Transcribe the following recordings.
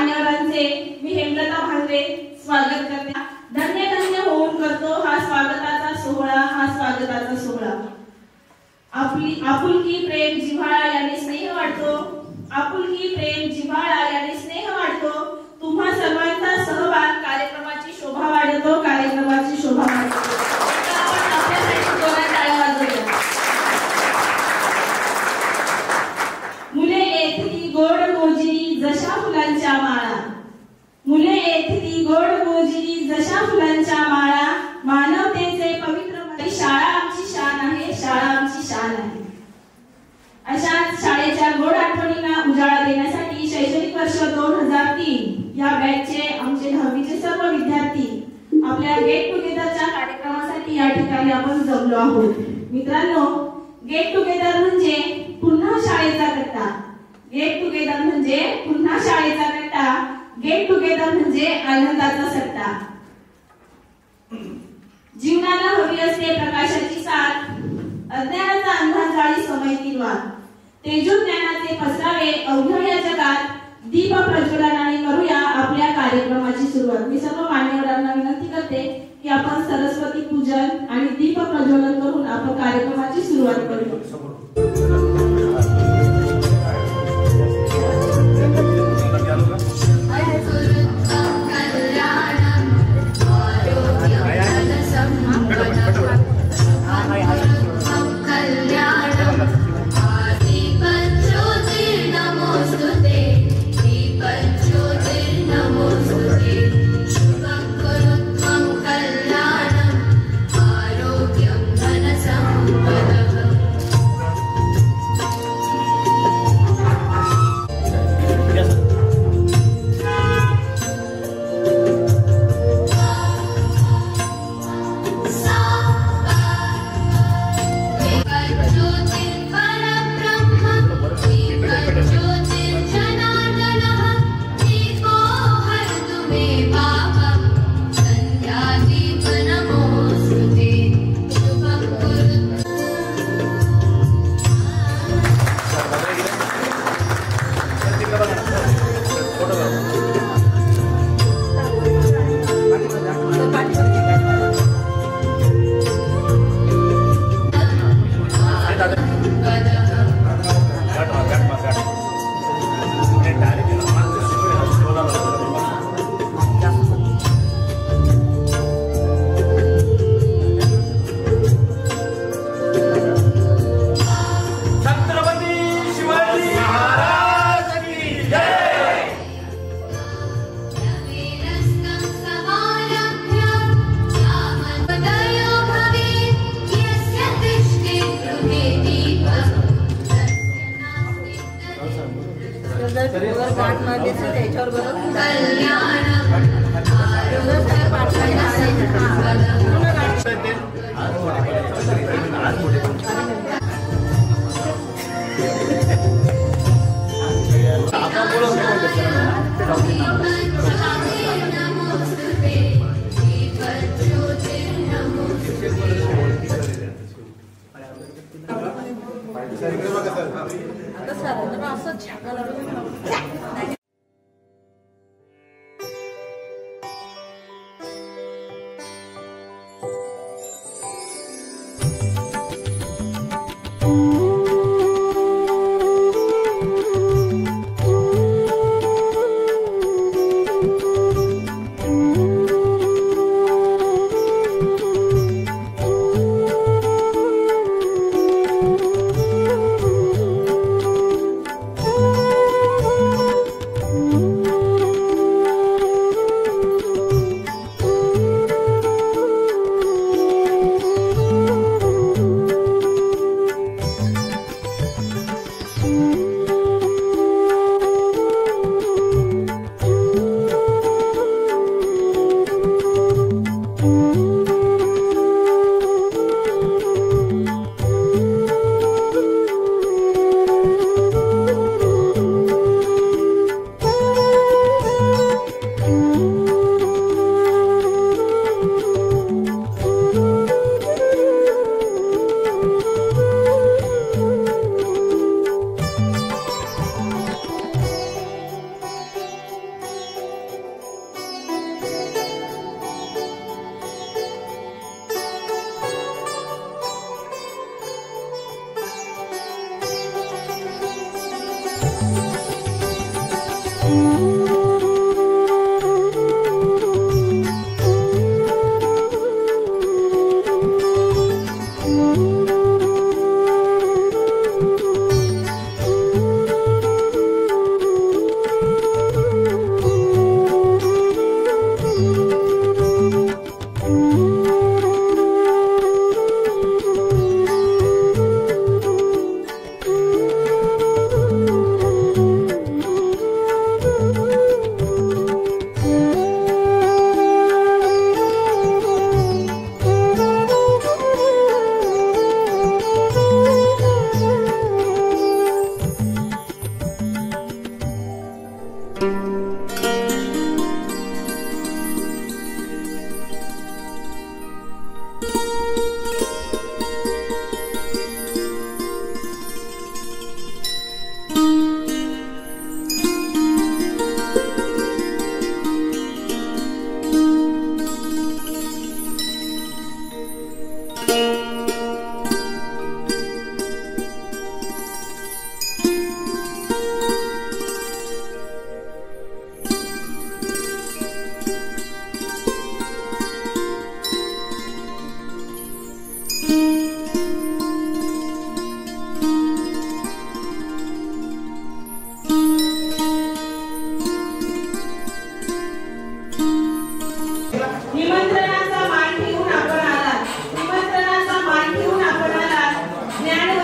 मान्यवरांचे मी हेमलता भांगरे स्वागत करते। धन्य धन्य होऊन करतो हा स्वागताचा सोहळा। आपुलकी प्रेम जिव्हाळा याने स्नेह वाढतो। आपुलकी प्रेम जिव्हाळा याने स्नेह वाढतो। तुम्हा सर्वांचा सहभाग कार्यक्रमाची शोभा वाढतो। मुले येथली गोड गोजिरी जशा फुलांच्या माळा। मुले येथली गोड गोजिरी जशा फुलांच्या माळा। मानवतेचे पवित्र शाळा आमची शान आहे। अशा शाळेच्या गोड आठवणींना उजाळा देण्यासाठी शैक्षणिक वर्ष 2003 या बॅचचे आमचे 10वीचे सर्व विद्यार्थी आपल्या गेट टुगेदरच्या कार्यक्रमासाठी या ठिकाणी आपण जमलो आहोत। मित्रांनो, गेट टुगेदर म्हणजे पुन्हा शाळेचा कट्टा। गेट टुगेदर म्हणजे पुन्हा शाळेचा कट्टा। गेट टुगेदर म्हणजे आनंदाचा सट्टा। जीवनाला हवी असते प्रकाशाची साथ। अज्ञानाचा अंधार जाळी समयतील वाद। तेजो ज्ञानाचे पसरावे अवघ्या या जगात। दीप प्रज्वलनाने करूया आपल्या कार्यक्रमाची सुरुवात। मी सर्व मान्यवरांना विनंती करते की आपण सरस्वती पूजन आणि दीप प्रज्वलन करून आपण कार्यक्रमाची सुरुवात करूया।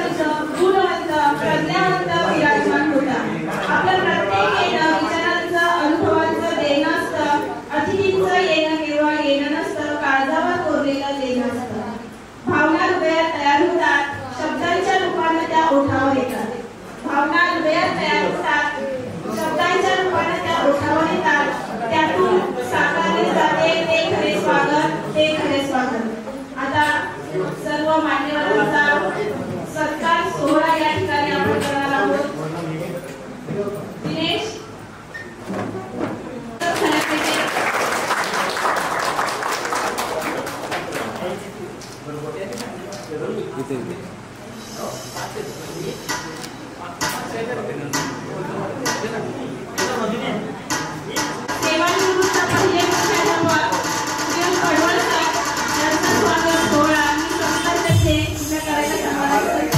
विद्यावंत, गुणवंत, प्रज्ञावंत विराजमान होता. आपलं प्रत्येक येणं विचारांचं, अनुभवांचं देणं असतं. अतिथींचं येणं केवळ येणं नसतं, काळजावर कोरलेलं देणं असतं. भावना हृदयात तयार होतात, शब्दांच्या रूपाने त्या ओठावर येतात. भावना हृदयात तयार होतात, शब्दांच्या रूपाने त्या ओठावर येतात. त्यातून साकारले जाते ते खरे स्वागत, ते खरे स्वागत. आता सर्व मान्यवरांचा सत्कार सोहळा या ठिकाणी आपण करणार आहोत. दिनेश सेवानिवृत्त पहिले मुख्याध्यापक श्री पडवळ सर यांचं स्वागत सोहळा मी संस्थांचे पूर्ण करायला समारंभ करते.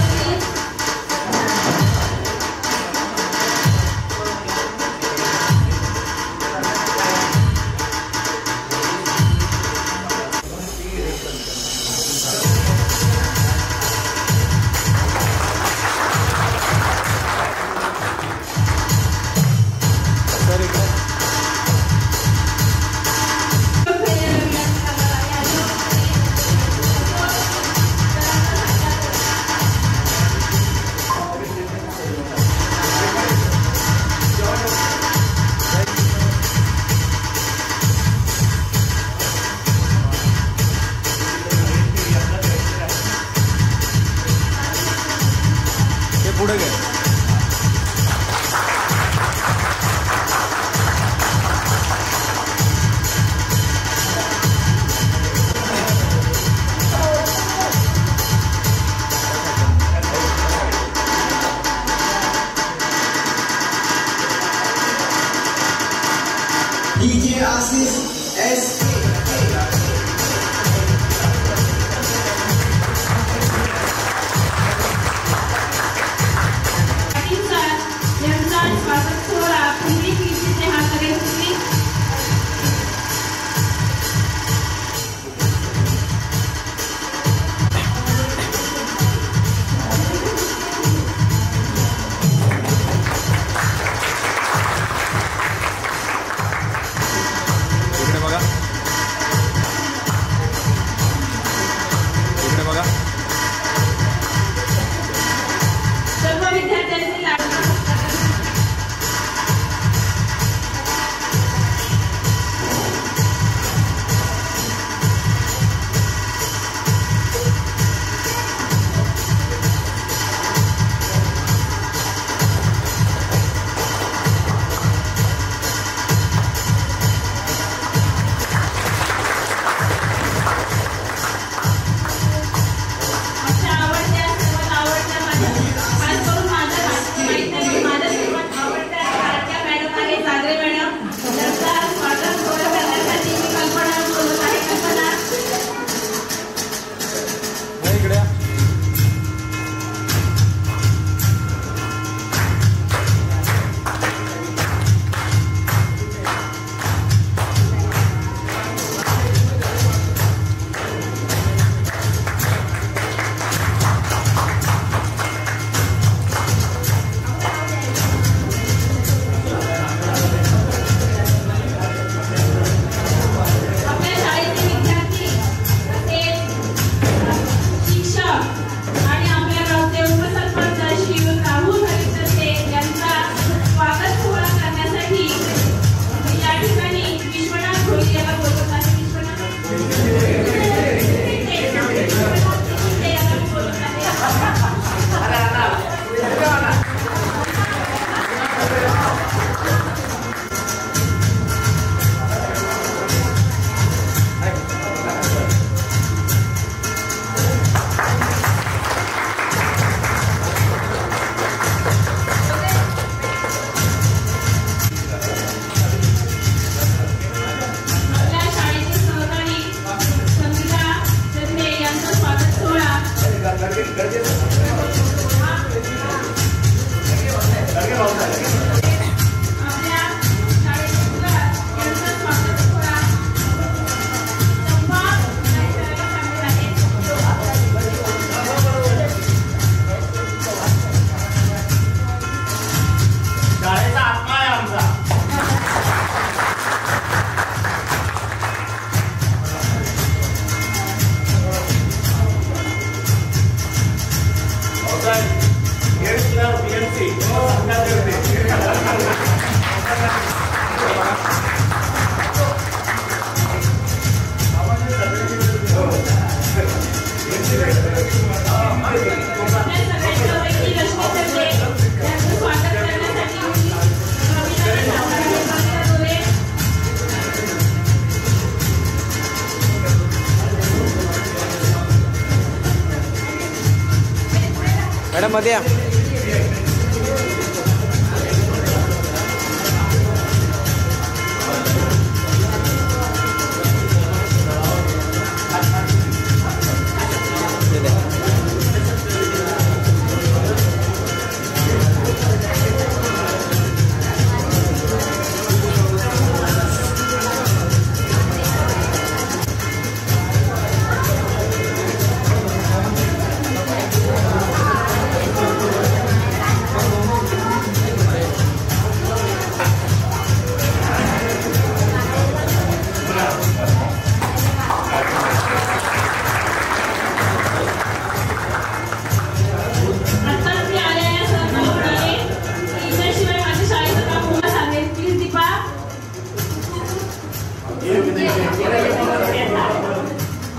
पुढे गे DJ Asis SK स्वागत सोहळा पहिली कीर्तीचे हातकरी होती. इकडे बघा. मॅडम मध्ये या.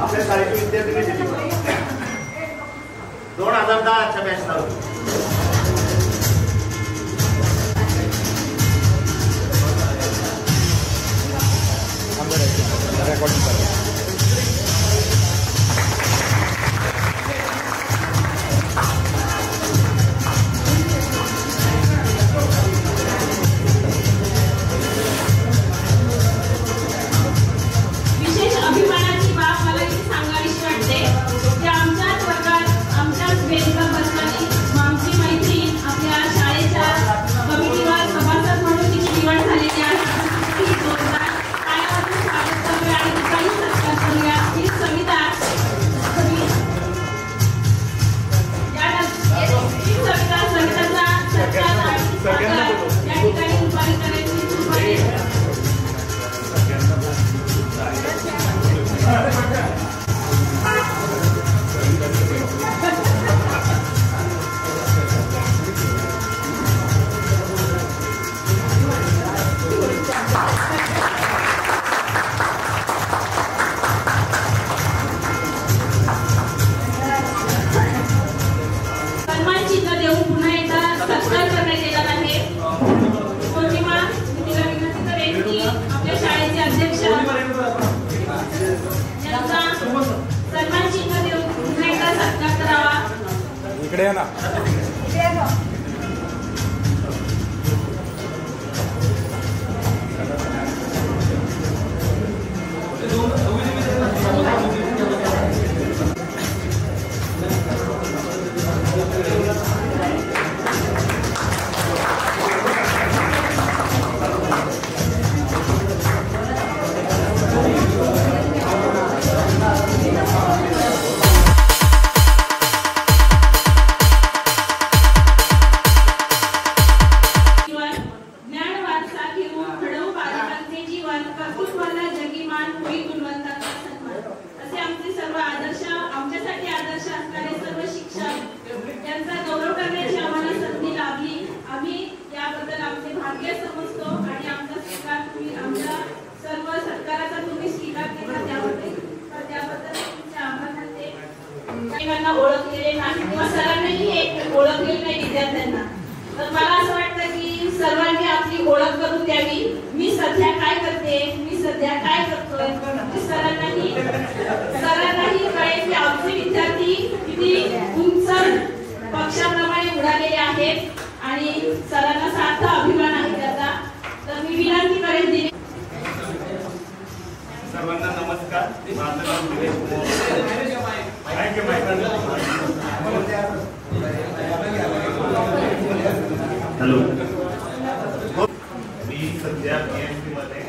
आपल्या शाळेचे विद्यार्थी 2010 च्या बॅचला इकडे या ना. ओळखलेले नाही किंवा सरांनाही हे ओळखलेले नाही विद्यार्थ्यांना. तर मला असं वाटतं की सर्वांनी आपली ओळख करून द्यावी. मी सध्या काय करते, मी सध्या काय करतोय, सरांनाही कळेल की आमचे विद्यार्थी किती उंच पक्षाप्रमाणे उडालेले आहेत आणि सरांना सार्थ अभिमान आहे त्याचा. तर मी विनंती करेन दिली. सर्वांना नमस्कार. माझं नाव दिनेश हॅलो. मी सध्या PMC मध्ये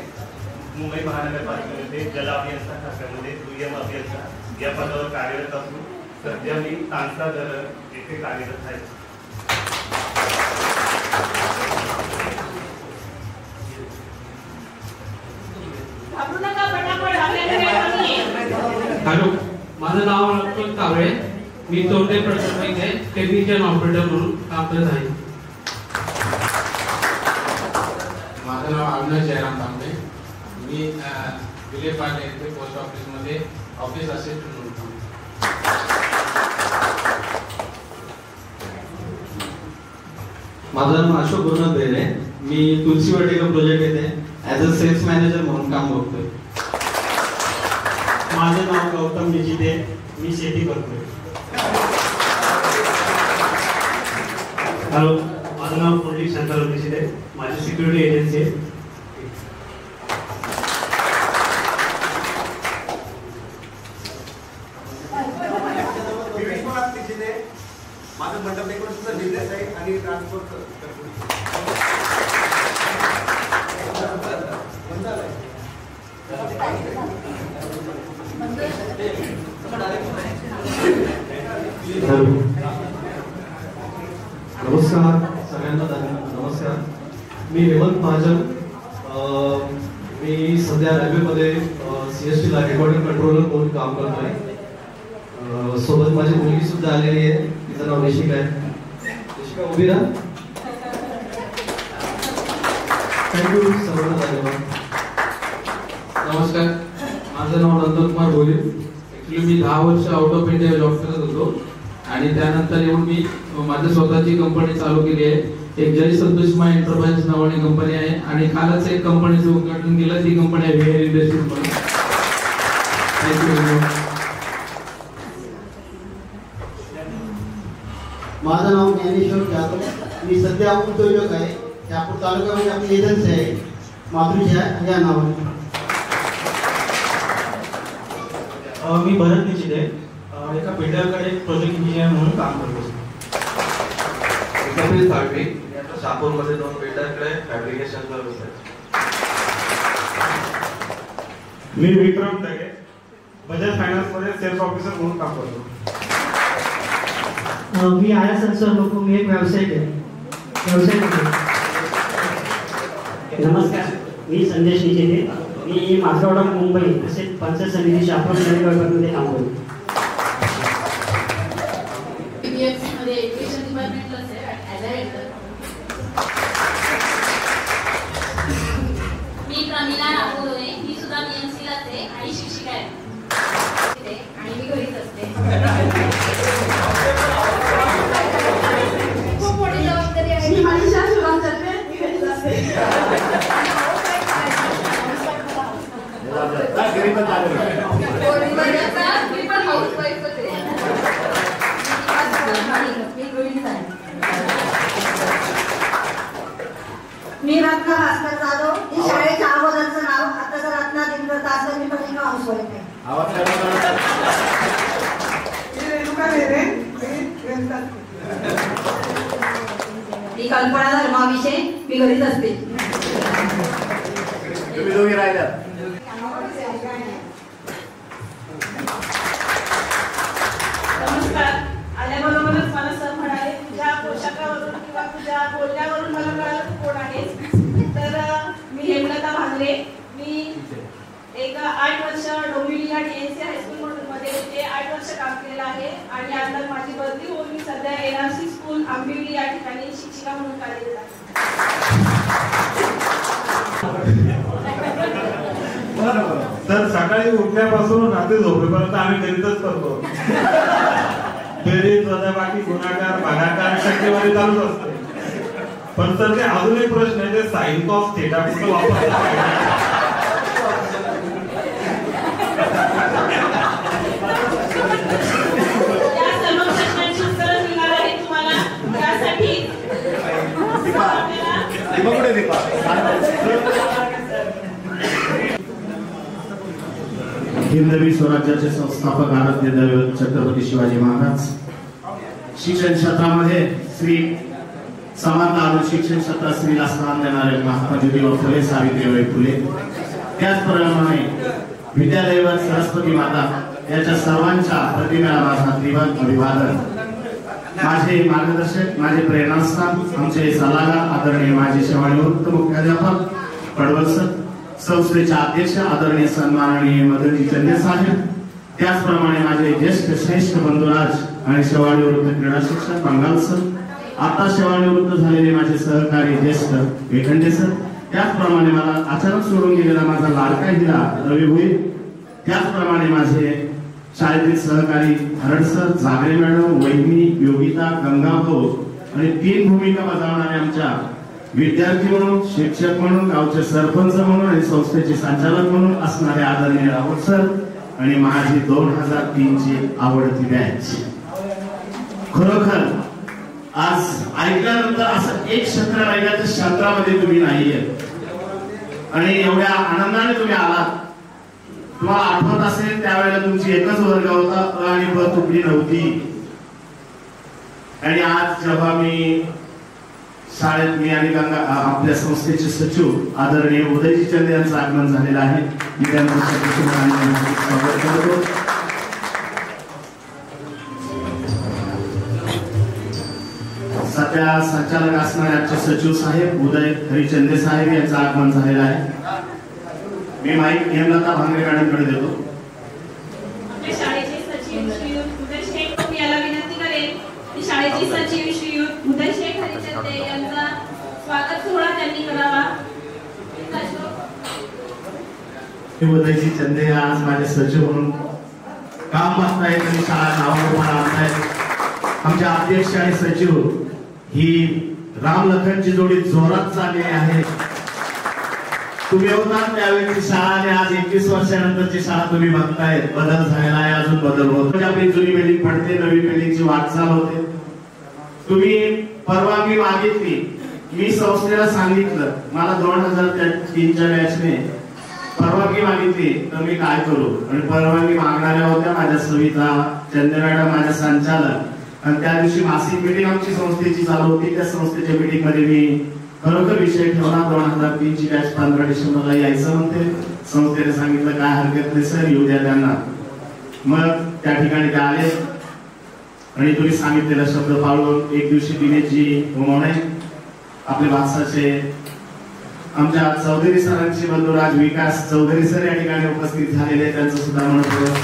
मुंबई महानगरपालिकेमध्ये जल अभियंता शाखेमध्ये दुय्यम अभियंता या पदावर कार्यरत असून सध्या मी तांसा धरण येथे कार्यरत आहे. हॅलो, माझं नाव अतुल कावळे. मी तोंडे प्रकल्प इथे टेक्निशियन ऑपरेटर म्हणून काम करत आहे. माझं नाव अविनाश जयराम तांबे. मी विले पाटे येथे पोस्ट ऑफिसमध्ये ऑफिस असिस्टंट म्हणून काम करतो. माझं नाव अशोक गुरुनाथ बेरे. मी तुलसी वाटिका प्रोजेक्ट येथे ॲज अ सेल्स मॅनेजर म्हणून काम करतोय. माझं नाव गौतम निजिते. मी शेती करतोय. हॅलो, माझं नाव पुंडलिक शंकरराव निजिते. माझी सिक्युरिटी एजन्सी आहे. माझं मंडप डेकोरेशनचा बिझनेस आहे आणि ट्रान्सपोर्ट करतो. नमस्कार सगळ्यांना नमस्कार. मी हेमंत महाजन. मी सध्या रेल्वेमध्ये CST ला रेकॉर्डिंग कंट्रोलर म्हणून काम करतोय. सोबत माझी मुलगी सुद्धा आलेली आहे. तिचं नाव निशिका आहे. निशिका उभी राहा. थँक्यू सर्वांना धन्यवाद. नमस्कार, माझं नाव नंदकुमार भोले. ॲक्च्युली मी 10 वर्ष आउट ऑफ इंडिया जॉब करत होतो आणि त्यानंतर येऊन मी माझी स्वतःची कंपनी चालू केली आहे. एक जय संतोषमा एंटरप्राइज नावाने कंपनी आहे आणि कालच एक कंपनीचं उद्घाटन केलं. ती कंपनी आहे व्हीआर इंडस्ट्रीज म्हणून. थँक्यू. माझं नाव ज्ञानेश्वर जाधव. मी सध्या उद्योजक आहे. नागपूर तालुक्यामध्ये आपली एजन्सी आहे मातृशा या नावाने. मी भरत निजिते. एका बिल्डरकडे प्रोजेक्ट इंजिनियर म्हणून काम करतो. कपिल साळवी. शापूरमध्ये 2 बिल्डरकडे फॅब्रिकेशन करत आहे. मी विक्रम दगे. बजाज फायनान्स मध्ये सेल्स ऑफिसर म्हणून काम करतो. मी आया संसार लोक. मी एक व्यावसायिक आहे. नमस्कार, मी संदेश निजिते. मी मासगावडा मुंबई असे पंचायत समिती शापूर मध्ये काम करतो. मध्ये एज्युकेशन डिपार्टमेंटलाच आहे. मी प्रमिला राहुलोरे. मी सुद्धा BMC लाच आहे आणि शिक्षिका आहे आणि मी घरीच असते. खूप मोठी जबाबदारी आहे. मी मनीषा शिवम करते. मी घरीच असते. मी पण हाऊसवाईफ होते. मी रत्ना भास्कर जाधव. ही शाळेच्या अगोदरचं नाव. आताचं रत्ना दिनकर तासकर. मी पण एका हाऊसवाईफ आहे. मी कल्पना धर्माविषयी. मी घरीच असते. तुम्ही दोघे राहिल्यात. नमस्कार. आल्याबरोबरच मला सर म्हणाले तुझ्या पोशाखावरून किंवा तुझ्या बोलण्यावरून मला कळलं तू कोण आहेस. तर मी हेमलता भांगरे. मी एक 8 वर्ष डोंबिवली या DNC हायस्कूल मध्ये ते 8 वर्ष काम केलेलं आहे आणि आता माझी बदली होऊन मी सध्या NRC स्कूल आंबिवली या ठिकाणी शिक्षिका म्हणून कार्यरत आहे. तर सकाळी उठल्यापासून रात्री झोपेपर्यंत आम्ही गणितच करतो. बेरीज वजाबाकी गुणाकार भागाकार टक्केवारी चालूच असते. पण सर ते अजून एक प्रश्न आहे, ते साइन कॉस थिटा कुठं वापरतात? हिंदवी स्वराज्याचे संस्थापक आराध्य दैवत छत्रपती शिवाजी महाराज. शिक्षण क्षेत्रामध्ये श्री समानता आणि शिक्षण क्षेत्रात स्त्रीला स्थान देणारे महात्मा ज्योतिबा फुले, सावित्रीबाई फुले. त्याचप्रमाणे विद्यालयावर सरस्वती माता याच्या सर्वांच्या प्रतिमेला माझा त्रिवार अभिवादन. माझे मार्गदर्शक, माझे प्रेरणास्थान, आमचे सल्लागार आदरणीय माजी शेवाळीवृत्त मुख्याध्यापक पडवल सर, संस्थेचे अध्यक्ष आदरणीय सन्माननीय मदनजी चंदे साहेब, त्याचप्रमाणे माझे ज्येष्ठ श्रेष्ठ बंधुराज आणि शेवाळीवृत्त क्रीडा शिक्षक बंगाल सर, आता शेवाळीवृत्त झालेले माझे सहकारी ज्येष्ठ वेखंडे सर, त्याचप्रमाणे मला अचानक सोडून गेलेला माझा लाडका हिरा रवी होईल, त्याचप्रमाणे माझे शाळेतील सहकारी हरड सर, जागरे मॅडम, वहिनी, योगिता, गंगा भाऊ आणि 3 भूमिका बजावणारे आमच्या विद्यार्थी म्हणून, शिक्षक म्हणून, गावचे सरपंच म्हणून आणि संस्थेचे संचालक म्हणून असणारे आदरणीय राहुल सर आणि माझी 2003 ची आवडती बॅच. खरोखर आज ऐकल्यानंतर असं एक क्षेत्र नाही त्या क्षेत्रामध्ये तुम्ही नाहीये आणि एवढ्या आनंदाने तुम्ही आलात. तुम्हाला आठवत असेल त्यावेळेला तुमची एकच वर्ग होता, अ आणि ब तुकडी नव्हती. आणि आज जेव्हा मी शाळेत मी आणि गंगा आपल्या संस्थेचे सचिव आदरणीय उदयजी चंदे यांचं आगमन झालेलं आहे, मी त्यांचं स्वागत करतो. सध्या संचालक असणारे आमचे सचिव साहेब उदय हरिचंदे साहेब यांचं आगमन झालेलं आहे. मी माईक हेमलता भांगरे मॅडमकडे देतो. आपल्या शाळेचे सचिव श्रीयुत उदय शेख याला विनंती करेन की शाळेचे सचिव श्रीयुत उदय शेख हरिचंदे यांचा स्वागत सोहळा त्यांनी करावा. उदयजी चंदे आज माझे सचिव म्हणून काम बघतायत आणि शाळा नावावर आणतायत. आमचे अध्यक्ष आणि सचिव ही राम लखनची जोडी जोरात चालली आहे. तुम्ही होतात त्यावेळी शाळा आणि आज 21 वर्षानंतरची शाळा तुम्ही बघतायत. बदल झालेला आहे, अजून बदल होतो. आपली जुनी बिल्डिंग पडते, नवी बिल्डिंगची वाटचाल होते. तुम्ही परवानगी मागितली, मी संस्थेला सांगितलं मला 2003च्या बॅचने परवानगी मागितली तर मी काय करू. आणि परवानगी मागणाऱ्या होत्या माझ्या सविता चंदे मॅडम, माझ्या संचालक. आणि त्या दिवशी मासिक मीटिंग आमची संस्थेची चालू होती. त्या संस्थेच्या मीटिंग मध्ये मी खरोखर विषय ठेवला. 2003 ची बॅच 15 डिसेंबरला यायचं म्हणते. संस्थेने सांगितलं काय हरकत नाही सर, येऊ द्या त्यांना. मग त्या ठिकाणी ते आले आणि तुम्ही सांगितलेला शब्द पाळून एक दिवशी दिनेशजी उमवणे आपले भाषाचे आमच्या चौधरी सरांचे बंधुराज विकास चौधरी सर या ठिकाणी उपस्थित झालेले, त्यांचं सुद्धा मनपूर्वक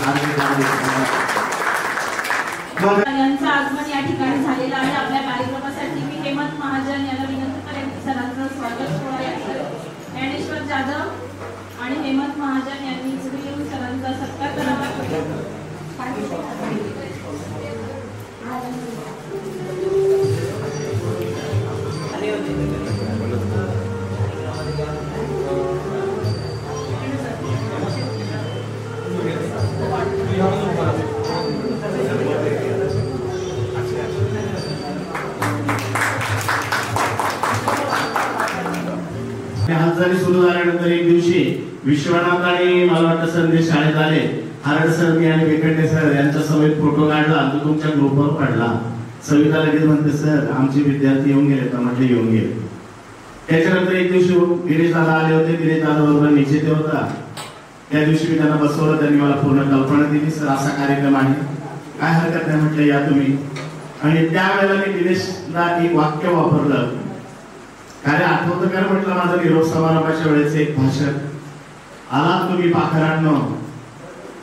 यांचं आगमन या ठिकाणी झालेलं आहे. आपल्या कार्यक्रमासाठी मी हेमंत महाजन यांना विनंती करेन की सरांचं स्वागत सोहळा या ठिकाणी ज्ञानेश्वर जाधव आणि हेमंत महाजन यांनी पुढे येऊन सरांचा सत्कार करावा. हालचाली सुरू झाल्यानंतर एक दिवशी विश्वनाथ आणि मला वाटतं संदेश शाळेत आले. हरड सर आणि वेकंडे सर यांच्या समेत फोटो काढला, तो तुमच्या ग्रुपवर पडला. सविता लगेच म्हणते सर आमचे विद्यार्थी येऊन गेले का? म्हटले येऊन गेले. त्याच्यानंतर एक दिवशी गिरीश दादा आले होते. गिरीश दादा बरोबर निश्चित होता. त्या दिवशी मी त्यांना बसवलं, त्यांनी मला पूर्ण कल्पना दिली. सर असा कार्यक्रम आहे, काय हरकत नाही म्हटलं या तुम्ही. आणि त्यावेळेला मी दिनेशला एक वाक्य वापरलं. काय आठवतं का म्हटलं माझं निरोप समारंभाच्या वेळेस एक भाषण. आलात तुम्ही पाखरांनो,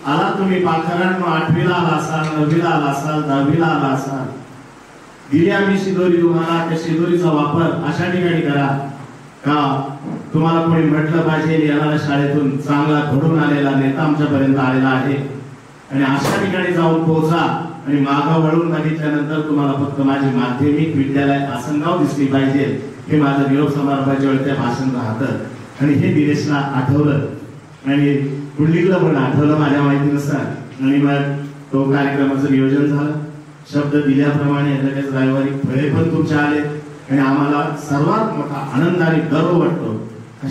आलात तुम्ही पाखरांनो, 8वीला आला असाल, 9वीला आला असाल, 10वीला आला असाल, दिली आम्ही शिदोरी तुम्हाला. त्या शिदोरीचा वापर अशा ठिकाणी करा का तुम्हाला कोणी म्हटलं पाहिजे येणाऱ्या शाळेतून चांगला घडून आलेला नेता आमच्यापर्यंत आलेला आहे. आणि अशा ठिकाणी जाऊन पोहोचा आणि मागं वळून बघितल्यानंतर तुम्हाला फक्त माझी माध्यमिक विद्यालय आसनगाव दिसली पाहिजे. हे माझं निरोप समारंभाच्या वेळी त्या भाषण राहतं. आणि हे दिनेशला आठवलं आणि कुंडलीला पण आठवलं माझ्या माहितीनुसार. आणि मग तो कार्यक्रमाचं नियोजन झालं. शब्द दिल्याप्रमाणे लगेच रविवारी फळे पण तुमच्या आले. आणि आम्हाला सर्वात मोठा आनंद आणि गर्व वाटतो.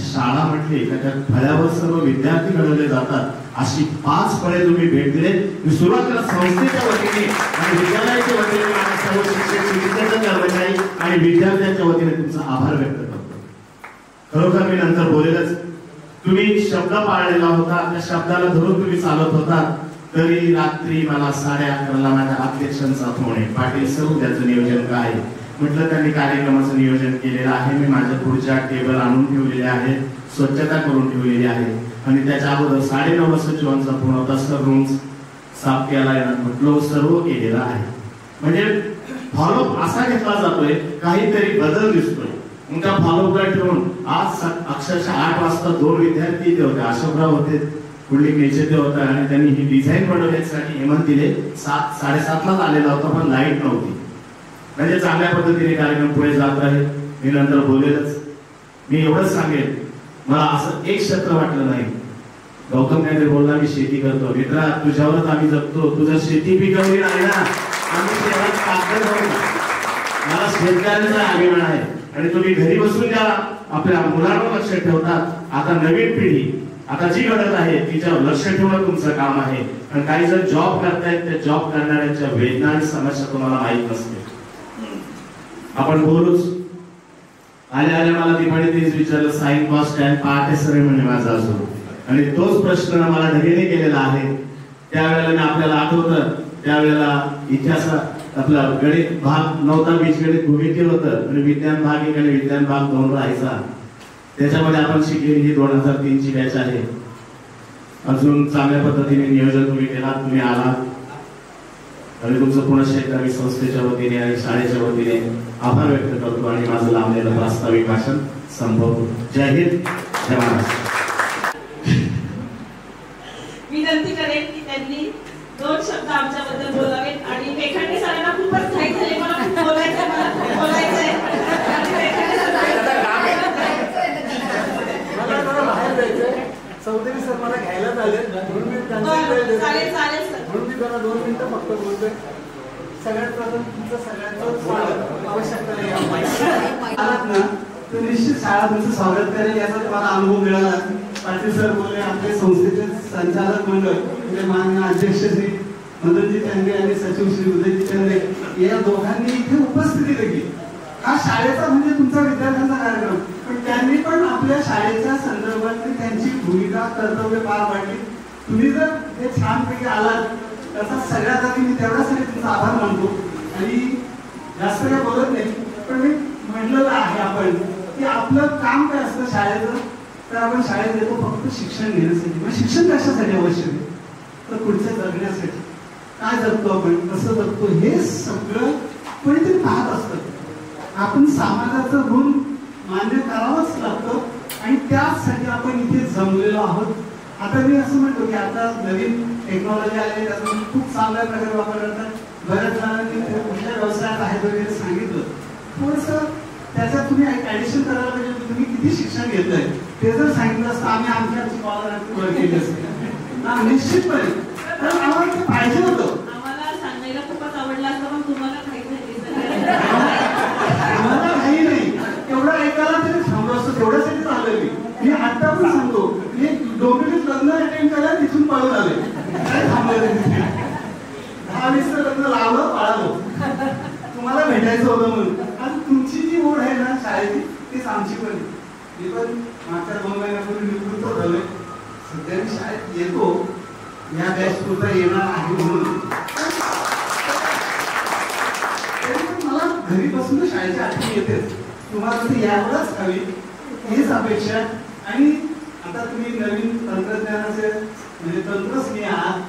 शाळा म्हटली का त्या फळ्यावर सर्व विद्यार्थी घडवले जातात. अशी 5 फळे तुम्ही भेट दिले. मी सुरुवातीला संस्थेच्या वतीने आणि विद्यालयाच्या वतीने माझ्या सर्व शिक्षक, विद्यार्थी, कर्मचारी आणि विद्यार्थ्यांच्या वतीने तुमचा आभार व्यक्त करतो. खरोखर मी नंतर बोलेलच. तुम्ही शब्द पाळलेला होता, त्या शब्दाला धरून तुम्ही चालत होता. तरी रात्री मला 11:30ला माझ्या अध्यक्षांचा फोन आहे. पाटील सर उद्याचं नियोजन काय? म्हटलं त्यांनी कार्यक्रमाचं नियोजन केलेलं आहे. मी माझ्या पुढच्या टेबल आणून ठेवलेले आहे, स्वच्छता करून ठेवलेली आहे. आणि त्याच्या अगोदर 9:30ला सचिवांचा फोन होता. सर रूम साफ केला आहे, म्हटलं सर्व केलेलं आहे. म्हणजे फॉलोअप असा घेतला जातोय, काहीतरी बदल दिसतोय. तुमच्या फॉलोअपला ठेवून आज अक्षरशः 8 वाजता 2 विद्यार्थी इथे होते. अशोकराव होते, कुठली मेचे ते होता आणि त्यांनी ही डिझाईन बनवण्यासाठी हेमंत दिले 7:30लाच आलेला होता, पण लाईट नव्हती. म्हणजे चांगल्या पद्धतीने कार्यक्रम पुढे जात आहे. मी नंतर बोलेलच. मी एवढंच सांगेन, मला असं एक शब्द वाटलं नाही. गौतम काहीतरी बोलला मी शेती करतो. मित्रा, तुझ्यावरच आम्ही जगतो. तू जर शेती पिकवली नाही ना, आम्ही शहरात कागद होऊ. मला शेतकऱ्यांचा अभिमान आहे. आणि तुम्ही घरी बसून ज्या आपल्या मुलांवर लक्ष ठेवतात, आता नवीन पिढी आता जी घडत आहे तिच्यावर लक्ष ठेवणं तुमचं काम आहे. आणि काही जण जॉब करतायत, त्या जॉब करणाऱ्यांच्या वेदना आणि समस्या तुम्हाला माहीत नसते. आपण बोलूच आल्या आल्या मला दिवाळी तेच विचारलं, sine cost and part sir म्हणजे माझा असो. आणि तोच प्रश्न मला ढगेने केलेला आहे. त्यावेळेला मी आपल्याला आठवतं, त्यावेळेला इतिहासात आपला गणित भाग नव्हता, बीजगणित भूमिती होतं आणि विज्ञान भाग 1 आणि विज्ञान भाग 2 राहायचा. त्याच्यामध्ये आपण शिकलेली ही 2003ची बॅच आहे. अजून चांगल्या पद्धतीने नियोजन तुम्ही केलात, तुम्ही आलात आणि तुमचं पुन्हा एकदा मी संस्थेच्या वतीने आणि शाळेच्या वतीने आभार व्यक्त करतो आणि माझं लांबलेलं प्रास्ताविक भाषण संपवतो. जय हिंद, जय महाराष्ट्र. विनंती करेन की त्यांनी 2 शब्द आमच्याबद्दल बोलावेत. आणि पेखंडे सरांना खूपच घाई झाली, मला खूप बोलायचंय, मला खूप बोलायचंय. चौधरी सर मला घ्यायला चालेल, म्हणून मी जरा 2 मिनिटं फक्त बोलतोय. सगळ्यात प्रथम तुमचं सगळ्यांचं स्वागत. आवश्यकता नाही आलात ना तर निश्चित शाळा तुमचं स्वागत करेल, याचा तुम्हाला अनुभव मिळाला. पाटील सर बोलले, आपले संस्थेचे संचालक मंडळ म्हणजे माननीय अध्यक्ष श्री मदनजी चंद्रे आणि सचिव श्री उदयजी चंद्रे या दोघांनी इथे उपस्थिती दिली. हा शाळेचा म्हणजे तुमचा विद्यार्थ्यांचा कार्यक्रम, पण त्यांनी पण आपल्या शाळेच्या संदर्भात त्यांची भूमिका कर्तव्य पार पाडली. तुम्ही जर हे छानपैकी आलात त्याचा सगळ्यात आधी मी तेवढ्यासाठी तुमचा आभार मानतो. आणि जास्त काय बोलत नाही, पण मी म्हटलेलं आहे आपण की आपलं काम काय असतं शाळेचं, तर आपण शाळेत येतो फक्त शिक्षण घेण्यासाठी. म्हणजे शिक्षण कशासाठी आवश्यक आहे, तर पुढच्या जगण्यासाठी. काय जगतो आपण, कसं जगतो, हे सगळं कोणीतरी पाहत असतं. आपण समाजाचं गुण मान्य करावंच लागतं आणि त्यासाठी आपण इथे जमलेलो आहोत. आता मी असं म्हणतो की आता नवीन टेक्नॉलॉजी आली, त्याचा खूप चांगल्या प्रकारे वापर करतात. बऱ्याच जणांनी कुठल्या व्यवसायात आहेत वगैरे सांगितलं, थोडंसं त्याच्यात तुम्ही ऍडिशन करायला पाहिजे. तुम्ही किती शिक्षण घेतलंय ते जर सांगितलं असतं, आम्ही आमच्या स्कॉलर वर केली असते निश्चितपणे. तर आम्हाला ते पाहिजे होतं. आम्हाला सांगायला खूपच आवडलं असतं, पण तुम्हाला आम्हाला काही नाही, तेवढं ऐकायला तरी थांबलो असतो. तेवढ्यासाठी चाललंय मी आता पण सांगतो, मी डोंबिवलीत लग्न अटेंड करायला तिथून पळून आले. काय थांबलं तिथे 10-20 लग्न लावलं, पळालो. तुम्हाला भेटायचं होतं म्हणून. आणि तुमची जी ओढ आहे ना शाळेची, तीच आमची पण. मी पण मागच्या 2 महिन्यापूर्वी निवृत्त झालोय. सध्या मी शाळेत येतो, या बॅच पुरता येणार आहे म्हणून. मला घरी बसून शाळेची आठवण येते. तुम्हाला तिथे यावंच हवी हीच अपेक्षा. आणि आता तुम्ही नवीन तंत्रज्ञानाचे म्हणजे तंत्रज्ञ आहात,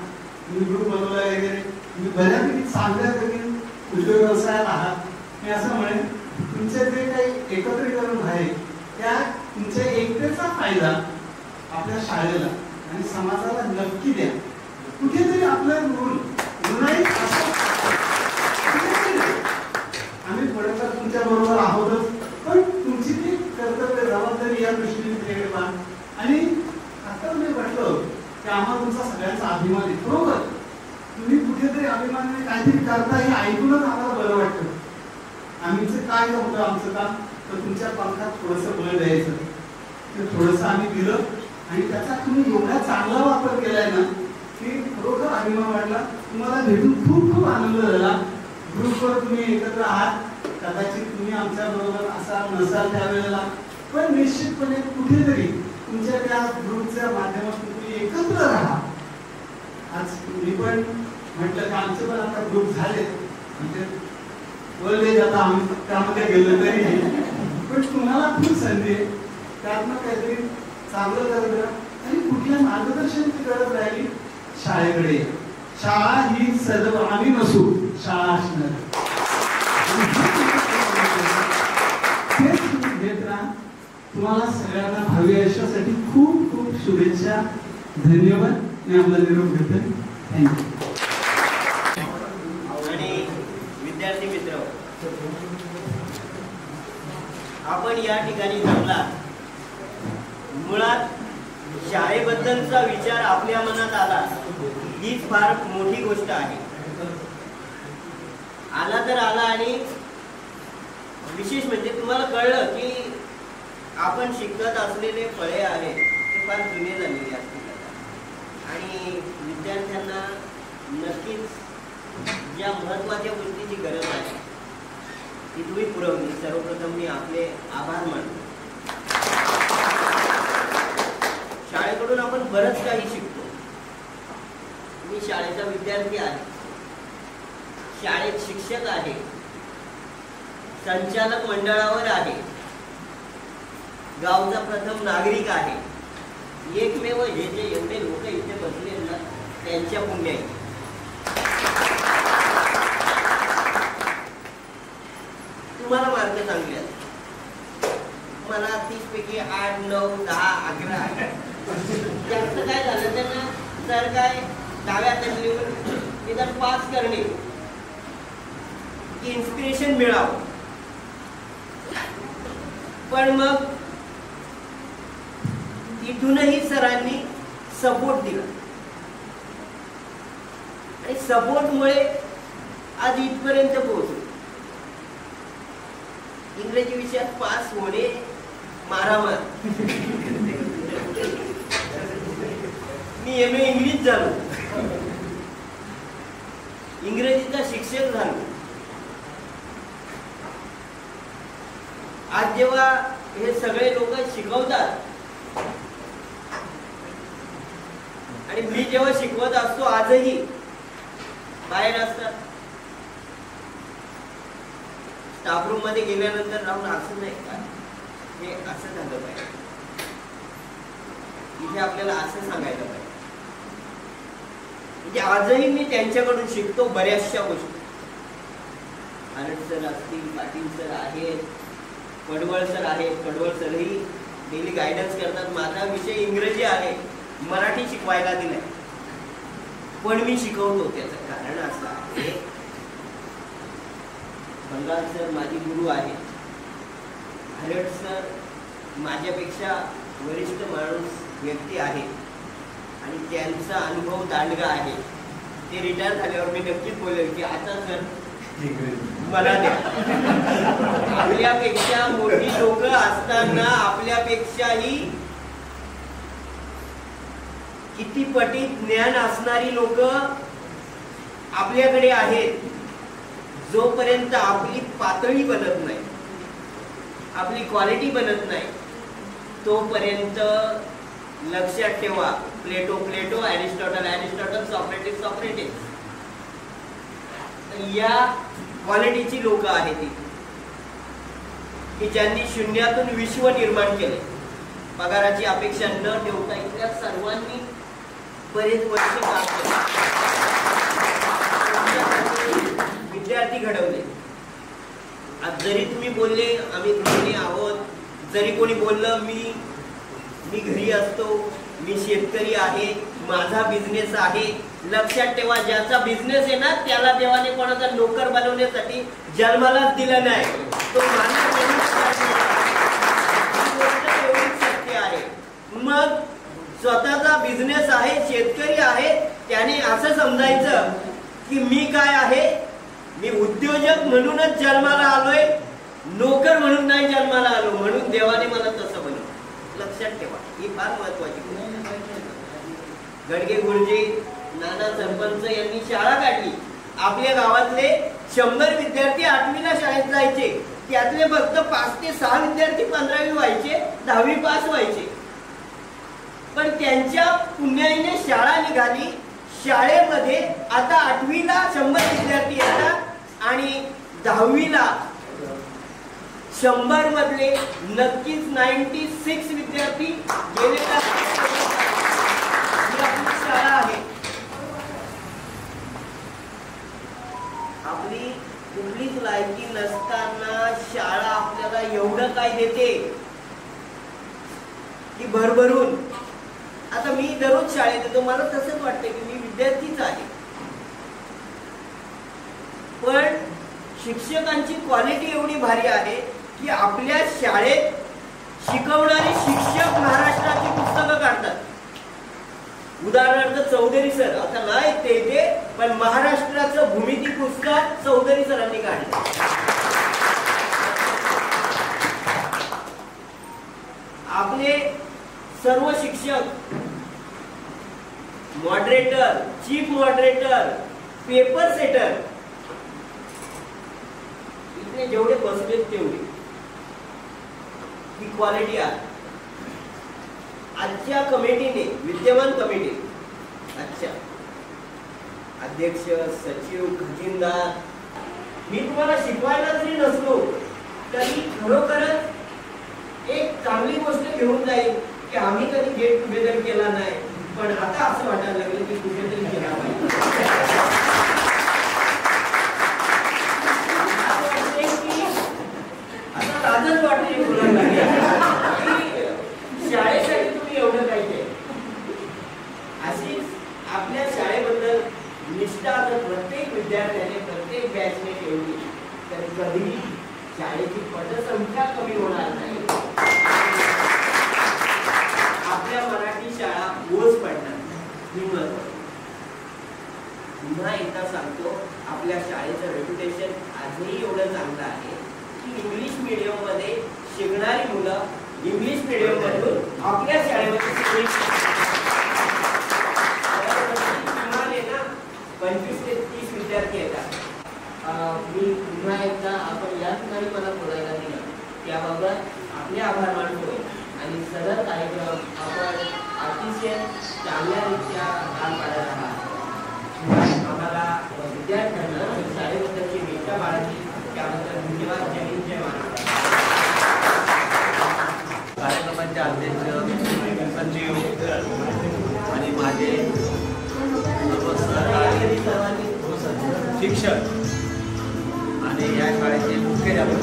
तुम्ही ग्रुप बनवला वगैरे, तुम्ही बऱ्यापैकी चांगल्यापैकी उद्योग व्यवसायात आहात. मी असं म्हणेन, तुमचे जे काही एकत्रीकरण आहे त्या तुमच्या एकतेचा फायदा आपल्या शाळेला आणि समाजाला नक्की द्या. कुठेतरी आपलं ऋणाईत असं आम्ही थोडंफार तुमच्या बरोबर आहोतच, पण तुमची ती कर्तव्य जबाबदारी या दृष्टीने तिकडे पहा. आणि आता मी म्हटलं की आम्हाला तुमचा सगळ्यांचा अभिमान आहे. बरोबर, तुम्ही कुठेतरी अभिमानाने काहीतरी करता हे ऐकूनच आम्हाला बरं वाटतं. आमचं काय होतं, आमचं काम तर तुमच्या पंखात थोडंसं बळ द्यायचं. ते थोडंसं आम्ही दिलं आणि त्याचा तुम्ही एवढा चांगला वापर केलाय ना की खरोखर अभिमान वाटला. तुम्हाला भेटून खूप खूप आनंद झाला. ग्रुपवर तुम्ही एकत्र आहात, कदाचित तुम्ही आमच्या बरोबर असाल नसाल त्यावेळेला, पण निश्चितपणे कुठेतरी तुमच्या त्या ग्रुपच्या माध्यमातून तुम्ही एकत्र राहा. आज मी पण म्हटलं की आमचे पण आता ग्रुप झाले, म्हणजे वर्ल्ड आता आम्ही त्यामध्ये गेलो तरी, पण तुम्हाला खूप संधी आहे. त्यातनं काहीतरी चांगलं करत आणि कुठल्या मार्गदर्शनाची गरज राहिली शाळेकडे. शाळा ही सर्व आम्ही नसू, शाळा असणार. तेच तुम्ही तुम्हाला सगळ्यांना भावी आयुष्यासाठी खूप खूप शुभेच्छा. धन्यवाद. मी आपला निरोप घेतोय. थँक्यू. आणि विद्यार्थी मित्र, आपण या ठिकाणी जमला, मुळात शाळेबद्दलचा विचार आपल्या मनात आला हीच फार मोठी गोष्ट आहे. आला तर आला, आणि विशेष म्हणजे तुम्हाला कळलं की आपण शिकत असलेले फळे आहेत ते फार जुने झालेले असतील, आणि विद्यार्थ्यांना नक्कीच ज्या महत्त्वाच्या गोष्टीची गरज आहे ती तुम्ही पुरवली. सर्वप्रथम मी आपले आभार मानतो. शाळेकडून आपण बरंच काही शिकतो. मी शाळेचा विद्यार्थी आहे, शाळेत शिक्षक आहे, संचालक मंडळावर आहे, गावचा प्रथम नागरिक आहे. एकमेव जे एवढे लोक इथे बसले ना त्यांच्या पुण्याई. तुम्हाला मार्क चांगले आहेत, मला 30 पैकी 8, 9, 10, 11. जास्त काय झालं त्यांना तर काय डाव्या तकलीवर निदान पास करणे की इन्स्पिरेशन मिळावं. पण मग इथूनही सरांनी सपोर्ट दिला, आणि सपोर्टमुळे आज इथपर्यंत पोहोचलो. इंग्रजी विषयात पास होणे मारामार. मी MA इंग्लिश झालो, इंग्रजीचा शिक्षक झालो. आज जेव्हा हे सगळे लोक शिकवतात आणि मी जेव्हा शिकवत असतो, आजही बाहेर असतात, स्टाफ रूम मध्ये गेल्यानंतर राहून असं नाही का हे असं झालं पाहिजे, इथे आपल्याला असं सांगायला पाहिजे. म्हणजे आजही मी त्यांच्याकडून शिकतो बऱ्याचशा गोष्टी. आनंद सर असतील, पाटील सर आहेत, पडवळ सर आहेत. पडवळ सरही डेली गायडन्स करतात. माझा विषय इंग्रजी आहे, मराठी शिकवायला दिलाय, पण मी शिकवतो. त्याचं कारण असं आहे, बंगाल सर माझी गुरु आहेत, हरड सर माझ्यापेक्षा वरिष्ठ माणूस व्यक्ती आहे, आणि त्यांचा अनुभव दांडगा आहे. ते रिटायर झाल्यावर मी नक्कीच बोलेल की आता सर मला द्या. आपल्यापेक्षा मोठी लोक असताना आपल्यापेक्षाही किती पटी ज्ञान असणारी लोक आपल्याकडे आहेत. जोपर्यंत आपली पातळी बनत नाही, आपली क्वालिटी बनत नाही, तोपर्यंत लक्षात ठेवा, प्लेटो प्लेटो, अरिस्टॉटल अरिस्टॉटल, सॉक्रेटिस सॉक्रेटिस, या क्वालिटीची लोक आहेत की ज्यांनी शून्यातून विश्व निर्माण केले. पगाराची अपेक्षा न ठेवता इथल्या सर्वांनी बरेच वर्ष काम केले, विद्यार्थी घडवले. आज जरी तुम्ही बोलले आम्ही गृहिणी आहोत, जरी कोणी बोललं मी घरी असतो, मी शेतकरी आहे, माझा बिझनेस आहे, लक्षात ठेवा ज्याचा बिझनेस आहे ना त्याला देवाने कोणाचा नोकर बनवण्यासाठी जन्मालाच दिला नाही. तो माणूस एवढीच सत्य आहे. मग स्वतःचा बिझनेस आहे, शेतकरी आहे, त्याने असं समजायचं की मी काय आहे, मी उद्योजक म्हणूनच जन्माला आलोय, नोकर म्हणून नाही जन्माला आलो, म्हणून देवाने मला तसं बनवलं. लक्षात ठेवा, ही फार महत्वाची गोष्ट. गडगे गुरुजी, नाना सरपंच यांनी शाळा काढली. आपल्या गावातले 100 विद्यार्थी 8वीला शाळेत जायचे, त्यातले फक्त 5 ते 6 विद्यार्थी 15वी व्हायचे, 10वी पास व्हायचे. पण त्यांच्या पुण्याईने शाळा निघाली. शाळेमध्ये आता 8वीला 100 विद्यार्थी येतात आणि 10वीला 100 मधले नक्कीच 96 विद्यार्थी गेलेल्या शाळा आहे. आपली कुठलीच लायकी नसताना शाळा आपल्याला एवढं काय देते की भरभरून. आता मी दररोज शाळेत येतो, मला तसंच वाटतं की मी विद्यार्थीच आहे. पण शिक्षकांची क्वालिटी एवढी भारी आहे की आपल्या शाळेत शिकवणारे शिक्षक महाराष्ट्राची पुस्तकं काढतात. उदाहरणार्थ चौधरी सर, आता नाही ते पण महाराष्ट्राचं भूमिती पुस्तक चौधरी सरांनी काढलं. आपले सर्व शिक्षक, moderator, chief moderator, paper setter, इथे जेवढे बसलेत तेवढे ही क्वालिटी आहे. आजच्या कमिटीने, विद्यमान कमिटी, अच्छा अध्यक्ष, सचिव, खजिनदार, मी तुम्हाला शिकवायला जरी नसलो तरी खरोखरच एक चांगली गोष्ट घेऊन जाईल की आम्ही कधी गेट टुगेदर केला नाही, पण आता असं वाटायला लागलं की कुठेतरी केला पाहिजे. आता लाजच वाटते बोलायला शाळेसाठी तुम्ही एवढं काय केलं. अशीच आपल्या शाळेबद्दल निष्ठा जर प्रत्येक विद्यार्थ्याने, प्रत्येक बॅचने ठेवली तर कधी शाळेची पटसंख्या कमी होणार नाही. आपल्या मराठी शाळा बोज पडणार नाही. पुन्हा एकदा सांगतो, आपल्या शाळेचं रेप्युटेशन आजही एवढं चांगलं आहे की इंग्लिश मीडियम मध्ये शिकणारी मुलं इंग्लिश मीडियम मधून आपल्या शाळेमध्ये शिकली. ना 25 ते 30 विद्यार्थी येतात. मी पुन्हा एकदा आपण या ठिकाणी मला बोलायला दिलं त्याबाबत आपले आभार मानतो आणि सदर कार्यक्रम आपण अतिशय चांगल्यारीत्या पार पाडत आहात. आम्हाला विद्यार्थ्यांना शाळेबद्दलची निष्ठा बाळगली त्याबद्दल धन्यवाद. जय हिंद, जय महाराष्ट्र. कार्यक्रमाचे अध्यक्ष, सचिव आणि माझे सर्व सहकारी, शिक्षक आणि या शाळेचे मुख्याध्यापक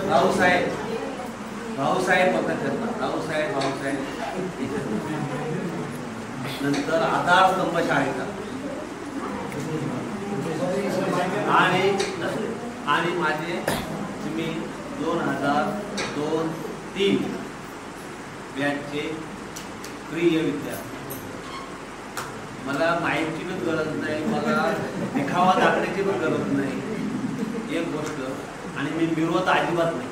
भाऊसाहेब नंतर आधारस्तंभ शाळेचा आणि माझे तुम्ही 2002-03 बॅचचे प्रिय विद्यार्थी. मला माहितीची पण गरज नाही, मला दिखावा दाखण्याची पण गरज नाही. एक गोष्ट, आणि मी मिरवत अजिबात नाही.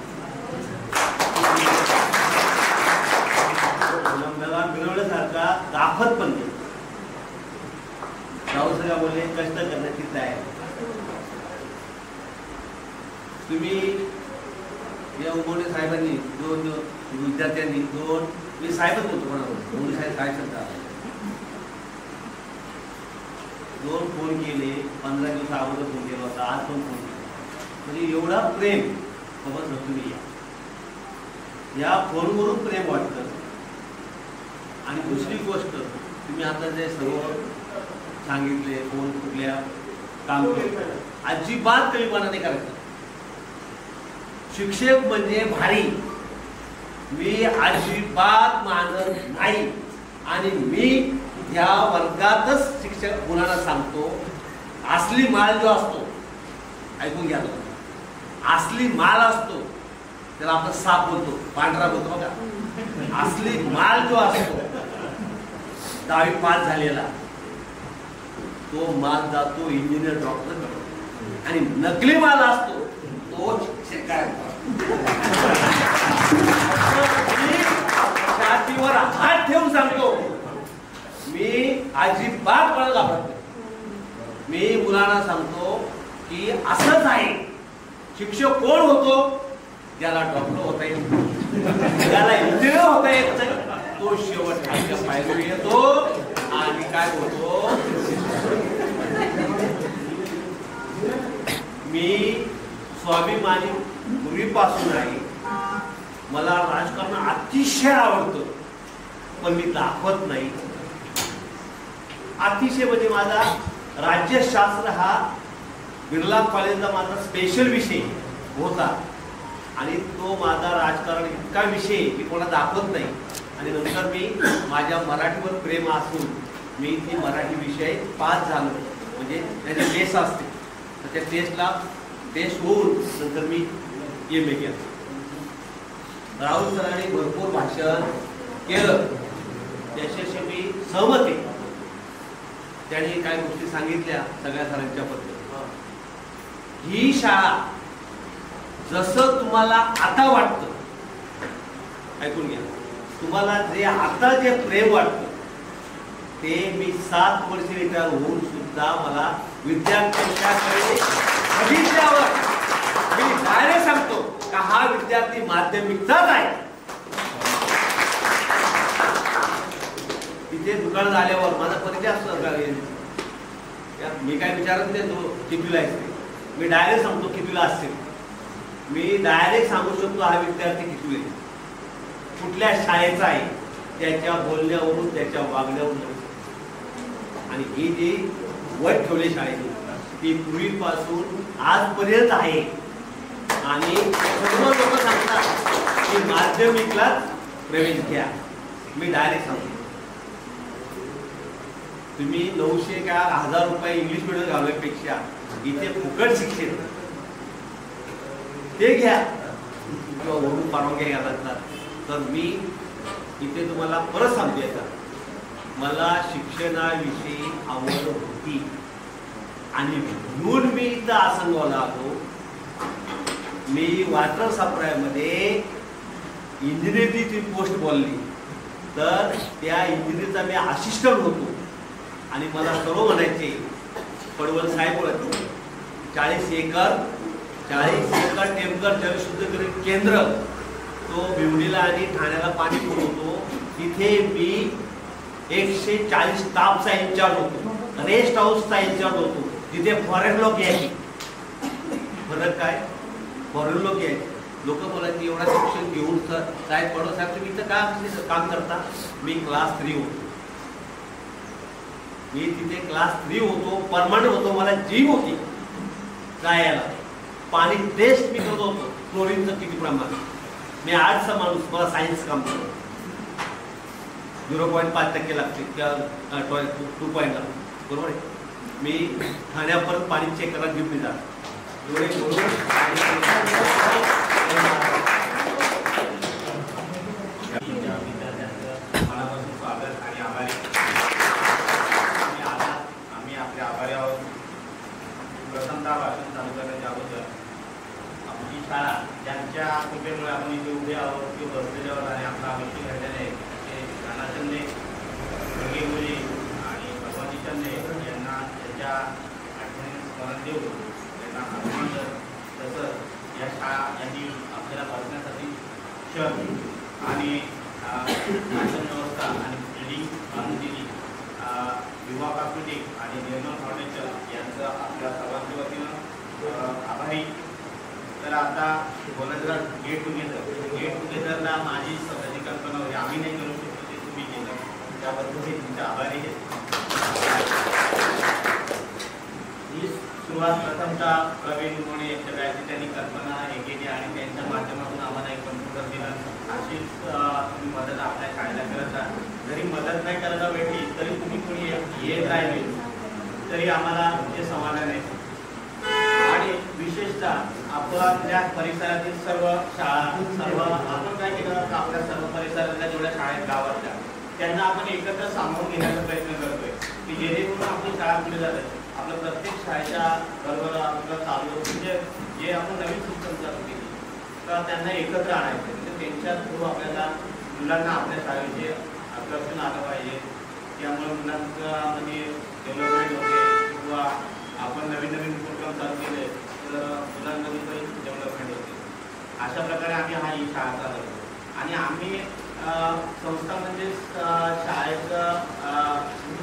मला मिरवण्यासारखा दाखवत पण नाही. राऊसाहेब का बोलले कष्ट करण्याची तयारी. तुम्ही या उमोडे साहेबांनी दोन विद्यार्थ्यांनी मी साहेबच बोलतो म्हणा, उमोडे साहेब सांगतात, 2 फोन केले, 15 दिवस अगोदर फोन केला होता, आज पण फोन केला. म्हणजे एवढा प्रेम समजलं तुम्ही या फोनवरून प्रेम वाटतं. आणि दुसरी गोष्ट, तुम्ही आता जे सर्व सांगितले फोन कुठल्या काम केलं, अजिबात कमीपणा नाही करायचं. शिक्षक म्हणजे भारी, मी अजिबात मानत नाही. आणि मी या वर्गातच शिक्षक मुलांना सांगतो, असली माल जो असतो, ऐकून घ्या, असली माल असतो त्याला आपण साप बोलतो, पांढरा बोलतो बघा. असली माल जो असतो 10वी पास झालेला, तो माल जातो इंजिनियर, डॉक्टर. आणि नकली माल असतो तो शिक्षक आहे. छातीवर हात ठेवून सांगतो, मी अजिबात कोणाला घाबरत नाही. मी मुलांना सांगतो की असंच आहे. शिक्षक कोण होतो? ज्याला डॉक्टर होता येत, ज्याला इंजिनियर होता येत नाही, तो शेवटच्या पायरीवर येतो आणि काय होतो. मी स्वाभिमानी पूर्वीपासून आहे. मला राजकारण अतिशय आवडतं, पण मी दाखवत नाही. अतिशय म्हणजे माझा राज्यशास्त्र हा बिर्ला कॉलेजला माझा स्पेशल विषय होता. आणि तो माझा राजकारण इतका विषय की कोणा दाखवत नाही. आणि नंतर मी माझ्या मराठीवर प्रेम असून मी ती मराठी विषय पास झालो. म्हणजे त्याची टेस्ट असते तर त्या टेस्टला टेस्ट होऊन नंतर मी MA केलं. राहुल सरांनी भरपूर भाषण केलं त्याच्याशी मी सहमत आहे. त्यांनी काही गोष्टी सांगितल्या सगळ्या सरांच्या बद्दल. ही शाळा जसं तुम्हाला आता वाटतं, ऐकून घ्या, तुम्हाला जे आता जे प्रेम वाटतं ते मी 7 वर्ष रिटायर होऊन सुद्धा मला विद्यार्थ्यांच्याकडे बघितल्यावर मी डायरेक्ट सांगतो का हा विद्यार्थी माध्यमिकचाच आहे. तिथे दुकानात आल्यावर माझा परिचय असतो. मी काय विचारत नाही तो कितवीला आहे, मी डायरेक्ट सांगतो कितवीला असते. मी डायरेक्ट सांगू शकतो हा विद्यार्थी कितवीला आहे, कुठल्या शाळेचा आहे, त्याच्या बोलण्यावरून त्याच्या वागण्यावरून. आणि ही जी वट ठेवली शाळेची ती पूर्वीपासून आजपर्यंत आहे. आणि सर्व लोक सांगतात की माध्यमिकलाच प्रवेश घ्या. मी डायरेक्ट सांगतो तुम्ही 900 का 1000 रुपये इंग्लिश मीडियम घालण्यापेक्षा इथे फुकट शिक्षण ते घ्या किंवा वरून परवानग्या घ्या लागतात. तर मी इथे तुम्हाला परत सांगतो येतात मला शिक्षणाविषयी आवड होती आणि म्हणून मी इथं आसनगावला आलो. मी वाटर सप्लायमध्ये इंजिनिअरिंगची पोस्ट बोलली तर त्या इंजिनिअरिंगचा मी असिस्टंट होतो. आणि मला सर्व म्हणायचे पडवळ साहेब ओळखतो 40 एकर टेमकर जलशुद्धीकरण केंद्र तो भिवडीला आणि ठाण्याला पाणी पुरवतो. तिथे मी 140 स्टाफचा इंचार्ज होतो, रेस्ट हाऊसचा इंचार्ज होतो. तिथे फॉरेन लोक यायचे. फरक काय, फॉरेन लोक यायचे. लोक बोलायचे एवढा शिक्षण घेऊन साहेब पडवळ साहेब तुम्ही इथं का काम करता. मी क्लास 3 होतो. मी तिथे क्लास 3 होतो, परमनंट होतो. मला जीव होती जायला. पाणी टेस्ट मी करत होतो क्लोरीनचं किती प्रमाण. मी आर्टचा माणूस, मला सायन्स काम करतो. 0.5% लागते किंवा 2 ला बरोबर आहे. मी ठाण्यापर्यंत पाणी चेक करायला घेऊन मी जातो. एवढे मनापासून स्वागत आणि आभारी. आम्ही आपले आभारी आहोत. प्रथमतः भाषण चालू करण्याच्या अगोदर आपली शाळा ज्यांच्या कृपेमुळे आपण इथे उभे आहोत किंवा बसलेले आहोत आणि आपला आवश्यक घडलेले आहे ते राणाचंदे मुली आणि भगवती चंदे यांना त्यांच्या आठवणी स्मरण देऊ त्यांना अभिनंदन. तसंच या शाळा यांनी आपल्याला बसण्यासाठी क्षण आणि शासन व्यवस्था आणि बिल्डिंग बांधून दिली. युवा कॉस्मेटिक आणि निर्मल फाउंडेशन यांचं आपल्या सर्वांच्या वतीनं आभारी. तर आता बोलायचं गेट टुगेदरला माझी स्वतःची कल्पना होती. आम्ही नाही करू शकतो ते तुम्ही केलं त्याबद्दल हे तुमचे आभारी आहे. ही सुरुवात प्रथमतः प्रवीण कोणे सगळ्याची त्यांनी कल्पना हे केली आणि त्यांच्या माध्यमातून आम्हाला एक कम्प्युटर दिला. अशीच तुम्ही मदत आपल्या शाळेला करत आहात. जरी मदत नाही करायला भेटली तरी तुम्ही कोणी येत राहिले तरी आम्हाला ते समाधान आहे. आणि विशेषतः आपल्या परिसरातील सर्व शाळा सर्व आपण काय केलं आपल्या सर्व परिसरातल्या जेवढ्या शाळेत गावातल्या त्यांना आपण एकत्र सामावून घेण्याचा प्रयत्न करतोय की जेणेकरून आपली शाळा पुढे जाते. आपलं प्रत्येक शाळेच्या बरोबर आपलं चालू म्हणजे जे आपण नवीन सिस्टम चालू केली तर त्यांना एकत्र आणायचं. म्हणजे त्यांच्या थ्रू आपल्याला मुलांना आपल्या शाळेचे आकर्षण आलं पाहिजे. त्यामुळे मुलांमध्ये डेव्हलपमेंट होते किंवा आपण नवीन उपक्रम चालू केले तर मुलांमध्ये पण डेव्हलपमेंट होते. अशा प्रकारे आम्ही ही शाळा चालवतो. आणि आम्ही संस्था म्हणजे शाळेचं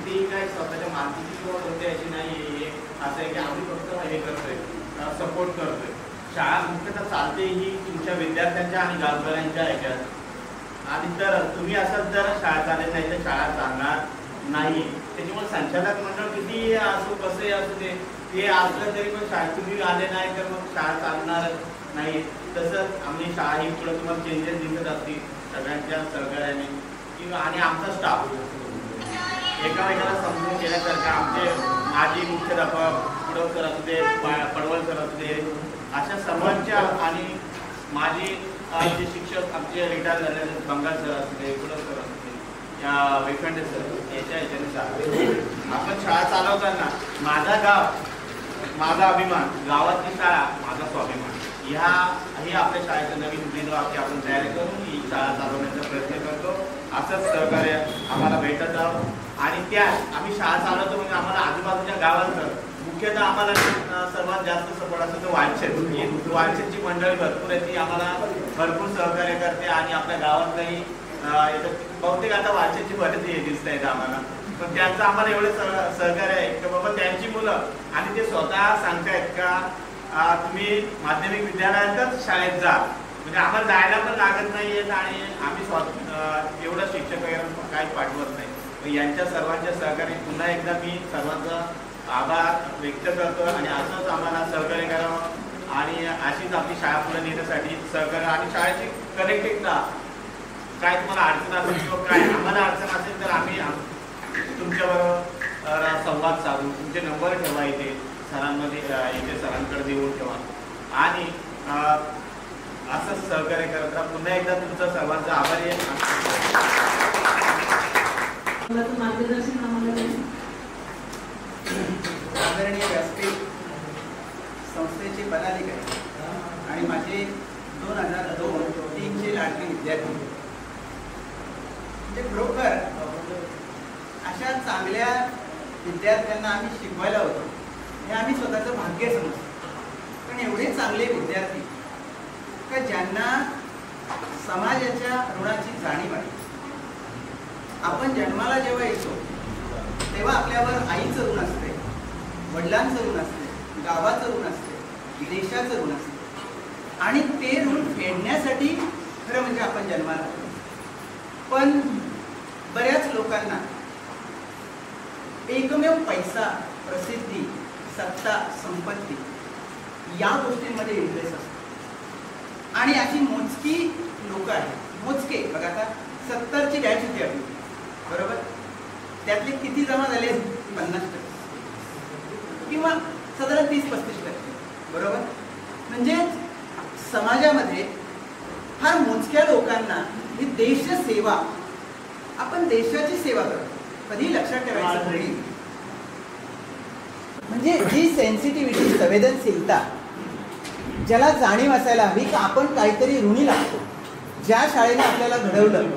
ती काय स्वतःच्या मालकीची किंवा कोणत्या याची नाही आहे. असं आहे की आम्ही फक्त हे करतोय सपोर्ट करतोय. शाळा मुख्यतः चालते ही तुमच्या विद्यार्थ्यांच्या आणि गावकऱ्यांच्या ह्याच्यात. आणि तर तुम्ही असंच जर शाळा चालेल नाही तर शाळा चालणार नाही. त्याच्यामुळे संचालक मंडळ किती असो कसंही असू दे ते असलं तरी पण शाळा तुम्ही आले नाही तर मग शाळा चालणार नाही. तसंच आम्ही शाळा ही पुढे तुम्हाला चेंजेस दिसत असतील सगळ्यांच्या सहकार्याने किंवा आणि आमचा स्टाफ एकामेकाला समजून घेण्यासारखं आमचे माजी मुख्याध्यापक पुढं सर असू दे, पडवळ सर असू दे, अशा सर्वांच्या आणि माझी जे शिक्षक आमचे रिटायर झालेले बंगाल सर असू दे, पुढं सर असू दे, या वेखंडे सर याच्या ह्याच्यानुसार आपण शाळा चालवताना माझा गाव माझा अभिमान, गावातली शाळा माझा स्वाभिमान, ही आपल्या शाळेचं नवीन उमेदवार आपण तयारी करून ही शाळा चालवण्याचा प्रयत्न करतो. असंच सहकार्य आम्हाला भेटत आहोत आणि त्यात आम्ही शाळा चालवतो म्हणजे आम्हाला आजूबाजूच्या गावांचं मुख्यतः आम्हाला सर्वात जास्त सपोर्ट असतो तो वालशेत. वालशेतची मंडळी भरपूर आहे, ती आम्हाला भरपूर सहकार्य करते आणि आपल्या गावातही बहुतेक आता वालशेतची बरेच दिसत आहेत आम्हाला, पण त्यांचं आम्हाला एवढं सहकार्य आहे की बाबा त्यांची मुलं आणि ते स्वतः सांगतायत का तुम्ही माध्यमिक विद्यालयातच शाळेत जा, म्हणजे आम्हाला जायला पण लागत नाहीयेत आणि आम्ही एवढं शिक्षक वगैरे काही पाठवत नाही. यांच्या सर्वांच्या सहकार्य पुन्हा एकदा मी सर्वांचा आभार व्यक्त करतो आणि असंच आम्हाला सहकार्य करावं आणि अशीच आपली शाळा पुढे नेण्यासाठी सहकार्य आणि शाळेची कनेक्टिव्हिटी काय तुम्हाला अडचण असेल किंवा काय आम्हाला अडचण असेल तर आम्ही तुमच्याबरोबर संवाद साधू, तुमचे नंबर ठेवा इथे सरांमध्ये, इथे सरांकडे देऊन ठेवा आणि असंच सहकार्य करत राहा. पुन्हा एकदा तुमचा सर्वांचा आभारी आहे. मार्गदर्शन आदरणीय व्यासपीठ संस्थेचे पदाधिकारी आणि माझे 2002-03चे लाडके विद्यार्थी, म्हणजे खरोखर अशा चांगल्या विद्यार्थ्यांना आम्ही शिकवायला होतो हे आम्ही स्वतःचं भाग्य समजतो. पण एवढे चांगले विद्यार्थी का ज्यांना समाजाच्या ऋणाची जाणीव आहे. आपण जन्माला जेव्हा येतो तेव्हा आपल्यावर आईचं ऋण असते, वडिलांचं ऋण असते, गावाचं ऋण असते, देशाचं ऋण असते आणि ते ऋण फेडण्यासाठी खरं म्हणजे आपण जन्माला आलो. पण बऱ्याच लोकांना एकमेव पैसा, प्रसिद्धी, सत्ता, संपत्ती या गोष्टींमध्ये इंटरेस्ट असतो आणि अशी मोजकी लोक आहेत. मोजके बघा, आता 70ची बॅच होती आपली, बरोबर, त्यातले किती जमा झाले? 50% किंवा साधारण 30-35%, बरोबर. म्हणजे समाजामध्ये फार मोजक्या लोकांना ही देशसेवा, आपण देशाची सेवा करतो. कधी लक्षात ठेवायचं नाही, म्हणजे जी सेन्सिटिव्हिटी, संवेदनशीलता ज्याला जाणीव असायला हवी की आपण काहीतरी ऋणी लागतो. ज्या शाळेने आपल्याला घडवलं,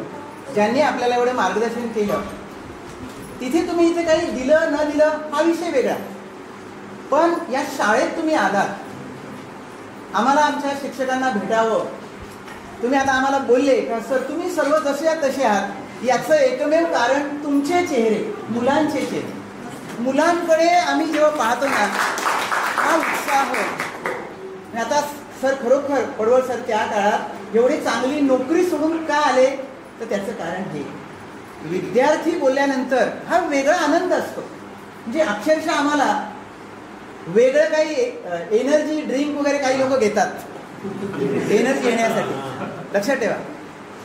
ज्यांनी आपल्याला एवढं मार्गदर्शन केलं, तिथे तुम्ही इथे काही दिलं न दिलं हा विषय वेगळा, पण या शाळेत तुम्ही आलात, आम्हाला आमच्या शिक्षकांना भेटावं, तुम्ही आता आम्हाला बोलले का सर तुम्ही सर्व जसे आहात तसे आहात, याचं एकमेव कारण तुमचे चेहरे, मुलांचे चेहरे. मुलांकडे आम्ही जेव्हा पाहतो ना हा उत्साह. आता सर खरोखर पडवळ सर त्या काळात एवढी चांगली नोकरी सोडून का आले तर त्याचं कारण हे, विद्यार्थी बोलल्यानंतर हा वेगळा आनंद असतो. म्हणजे अक्षरशः आम्हाला वेगळं काही एनर्जी ड्रिंक वगैरे काही लोक घेतात एनर्जी येण्यासाठी, लक्षात ठेवा.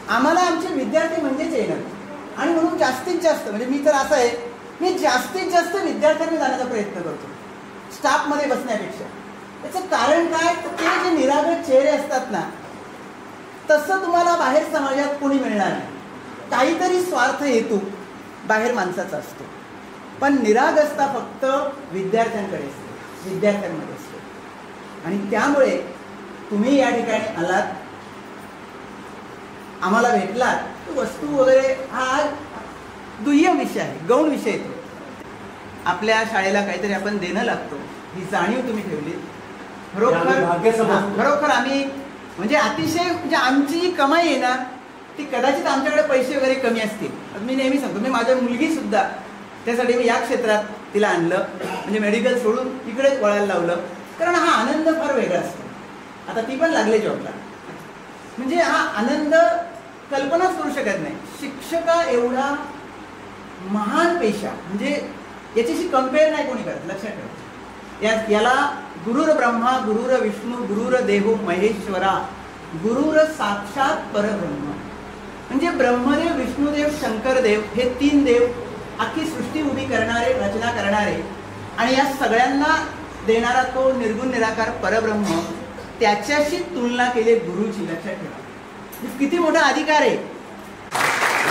आम्हाला आमचे विद्यार्थी म्हणजेच एनर्जी आणि म्हणून जास्तीत जास्त, म्हणजे मी तर असं आहे, मी जास्तीत जास्त विद्यार्थ्यांनी जाण्याचा प्रयत्न करतो स्टाफमध्ये बसण्यापेक्षा. त्याचं कारण काय तर ते जे निरागस चेहरे असतात ना, तसं तुम्हाला बाहेर समाजात कोणी मिळणार नाही. काहीतरी स्वार्थ हेतू बाहेर माणसाचा असतो, पण निरागसता फक्त विद्यार्थ्यांकडे असते, विद्यार्थ्यांमध्ये असते. आणि त्यामुळे तुम्ही या ठिकाणी आलात, आम्हाला भेटलात, वस्तू वगैरे हा दुय्यम विषय आहे, गौण विषय येतो. आपल्या शाळेला काहीतरी आपण देणं लागतो ही जाणीव तुम्ही ठेवली. खरोखर आम्ही म्हणजे अतिशय, म्हणजे आमची कमाई आहे ना ती कदाचित आमच्याकडे पैसे वगैरे कमी असतील. मी नेहमी सांगतो, मी माझ्या मुलगी सुद्धा त्यासाठी मी या क्षेत्रात तिला आणलं, म्हणजे मेडिकल सोडून इकडेच वळायला लावलं, कारण हा आनंद फार वेगळा असतो. आता ती पण लागले जॉबला, म्हणजे हा आनंद कल्पनाच करू शकत नाही. शिक्षका एवढा महान पेशा म्हणजे याच्याशी कम्पेअर नाही कोणी करत, लक्षात ठेवा. याला गुरुर ब्रह्मा, गुरुर विष्णू, गुरुर देहो महेश्वरा गुरुर साक्षात परब्रह्म. म्हणजे ब्रह्मदेव, विष्णुदेव, शंकरदेव हे 3 देव अख्खी सृष्टी उभी करणारे, रचना करणारे आणि या सगळ्यांना देणारा तो निर्गुण निराकार परब्रह्म, त्याच्याशी तुलना केली गुरुची. लक्षात ठेवा किती मोठा अधिकार आहे.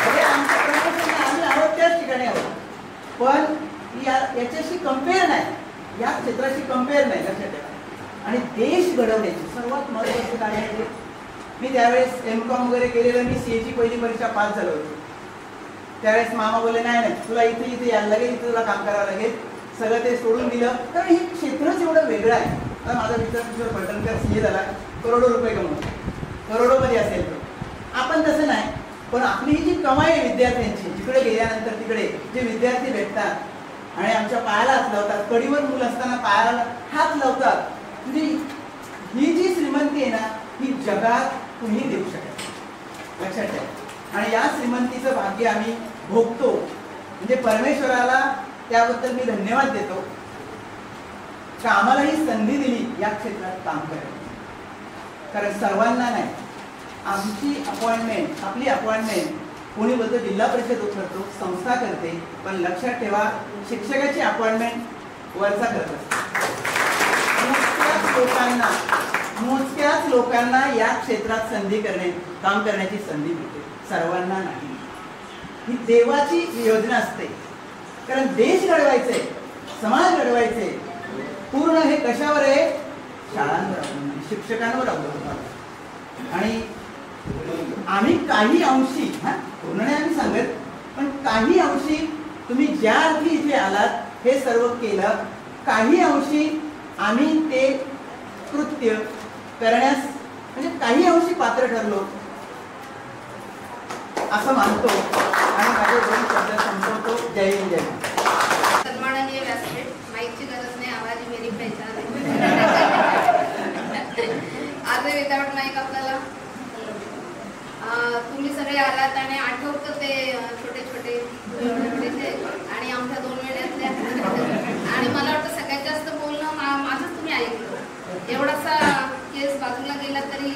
आम्ही आहोत त्याच ठिकाणी आहोत, पण याच्याशी कम्पेअर नाही, या क्षेत्राशी कम्पेअर नाही. लक्षात ठेवा. आणि देश घडवण्याची सर्वात महत्वाचं काय आहे, मी त्यावेळेस M.Com वगैरे केलेलं, मी CA ची पहिली परीक्षा पास झालो होतो. त्यावेळेस मामा बोलले नाही नाही तुला इथे यायला लागेल, इथे तुला काम करावं लागेल. सगळं ते सोडून दिलं, कारण हे क्षेत्रच एवढं वेगळं आहे. तर माझा मित्र किशोर पलटणकर CA झाला, करोडो रुपये कमवतो, करोडोमध्ये असेल तो. आपण तसं नाही, पण आपली ही जी कमाई आहे विद्यार्थ्यांची, जिकडे गेल्यानंतर तिकडे जे विद्यार्थी भेटतात आणि आमच्या पायाला हात लावतात, कडीवर मूल असताना पायाला हात लावतात, म्हणजे ही जी श्रीमंती आहे ना, ही जगात कुणी देऊ शकत. लक्षात ठेवा. आणि या श्रीमंतीचं भाग्य आम्ही भोगतो, म्हणजे परमेश्वराला त्याबद्दल मी धन्यवाद देतो की आम्हाला ही संधी दिली या क्षेत्रात काम करायला. कारण सर्वांना नाही, आमची अपॉइंटमेंट, आपली अपॉइंटमेंट कोणी बोलतो जिल्हा परिषद करतो, संस्था करते, पण लक्षात ठेवा शिक्षकाची अपॉइंटमेंट वरचा करत असते. मोजक्याच लोकांना या क्षेत्रात काम करण्याची संधी मिळते, सर्वांना नाही. ही देवाची योजना असते. कारण देश घडवायचे, समाज घडवायचे, पूर्ण हे कशावर आहे, शाळांवर अवलंबून, शिक्षकांवर अवलंबून. आणि आम्ही काही अंशी, पूर्ण नाही आम्ही सांगत, पण काही अंशी तुम्ही ज्या अर्थी इथे आलात हे सर्व केलं, काही अंशी आम्ही ते कृत्य करण्यास म्हणजे काही अंशी पात्र ठरलो असं मानतो. आणि माझे 2 शब्द संपवतो. जय हिंद, जय महाराष्ट्र. सन्माननीय व्यासपीठ, माईकची गरज नाही, आवाज मेरी पहचान आज विदाउट माईक आपल्याला तुम्ही सगळे आलात आणि आठवतं ते छोटे छोटे आणि आमच्या 2 महिन्यातल्या, आणि मला वाटतं सगळ्यात जास्त बोलणं माझंच तुम्ही ऐकलं. एवढासा केस बाजूला गेला तरी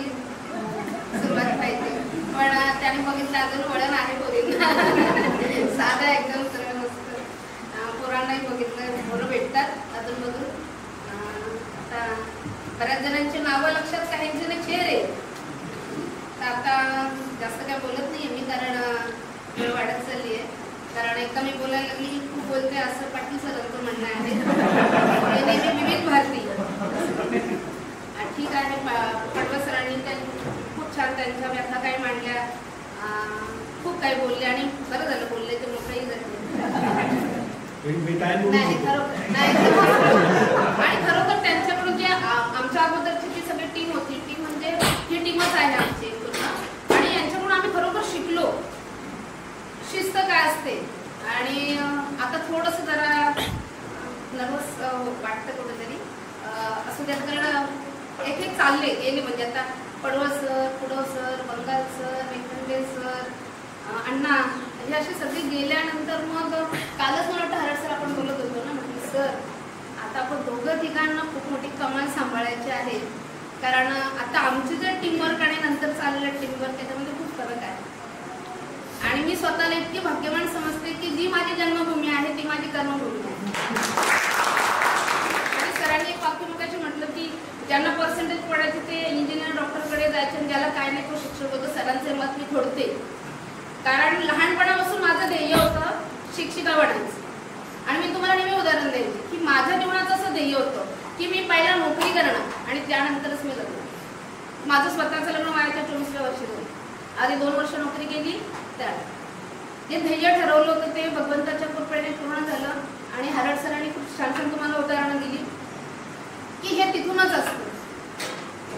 सुरुवात पाहिजे, पण त्याने बघितलं अजून वळण आहे बोलींना. साधा एकदम सरळ नसतं. पोरांनाही बघितलं, पोरं भेटतात अजूनमधून. आता बऱ्याच जणांची नावं लक्षात, काहींचे ना चेहरे. तर आता जास्त काय बोलत नाही मी, कारण वेळ वाढत चालली आहे. कारण एकदा मी बोलायला लागली की खूप बोलते असं पाटील सरांचं म्हणणं आहे. नेहमी विविध भारती. ठीक आहे, पडवळ सरांनी खूप छान त्यांच्या व्यथा काही मांडल्या, खूप काही बोलले आणि बरं झालं बोलले, ते मोठंही झालं. नाही आणि खरोखर त्यांच्याकडून जे आमच्या अगोदरची जी सगळी टीम होती, टीम म्हणजे ही टीमच आहे आमची पूर्ण, आणि यांच्याकडून आम्ही खरोखर शिकलो शिस्त काय असते. आणि आता थोडंसं जरा नर्वस वाटतं कुठेतरी असं त्यात, कारण एक चालले गेले, म्हणजे आता पडवळ सर, पुढव sir, Bangal sir, Venkate sir, अण्णा, हे असे सगळे गेल्यानंतर मग कालच मला वाटतं हरड सर आपण बोलत होतो ना, म्हणजे सर आता आपण 2 ठिकाणना खूप मोठी कमाल सांभाळायची आहे. कारण आता आमची जे टीमवर्क आणि नंतर चाललेलं टीमवर्क त्याच्यामध्ये खूप फरक आहे. आणि मी स्वतःला इतकी भाग्यवान समजते की जी माझी जन्मभूमी आहे ती माझी कर्मभूमी आहे. आणि सरांनी एक वाक्य मगाशी म्हटलं की ज्यांना पर्सेंटेज पडायचे ते इंजिनियर, डॉक्टरकडे जायचे, आणि ज्याला काय नाही तो शिक्षक होतो. सरांचे मत मी खोडते, कारण लहानपणापासून माझं ध्येय होतं शिक्षिका बनायचं. आणि मी तुम्हाला नेहमी उदाहरण द्यायचे की माझ्या जीवनाचं असं ध्येय होतं की मी पहिला नोकरी करणार आणि त्यानंतरच मी लग्न. माझं स्वतःचं लग्न वयाच्या 24व्या वर्षी झालं. आधी 2 वर्ष नोकरी केली. त्या जे ध्येय ठरवलं होतं ते भगवंताच्या कृपेने पूर्ण झालं. आणि हरड सरांनी खूप छान छान तुम्हाला उदाहरणं दिली की हे तिथूनच असतं.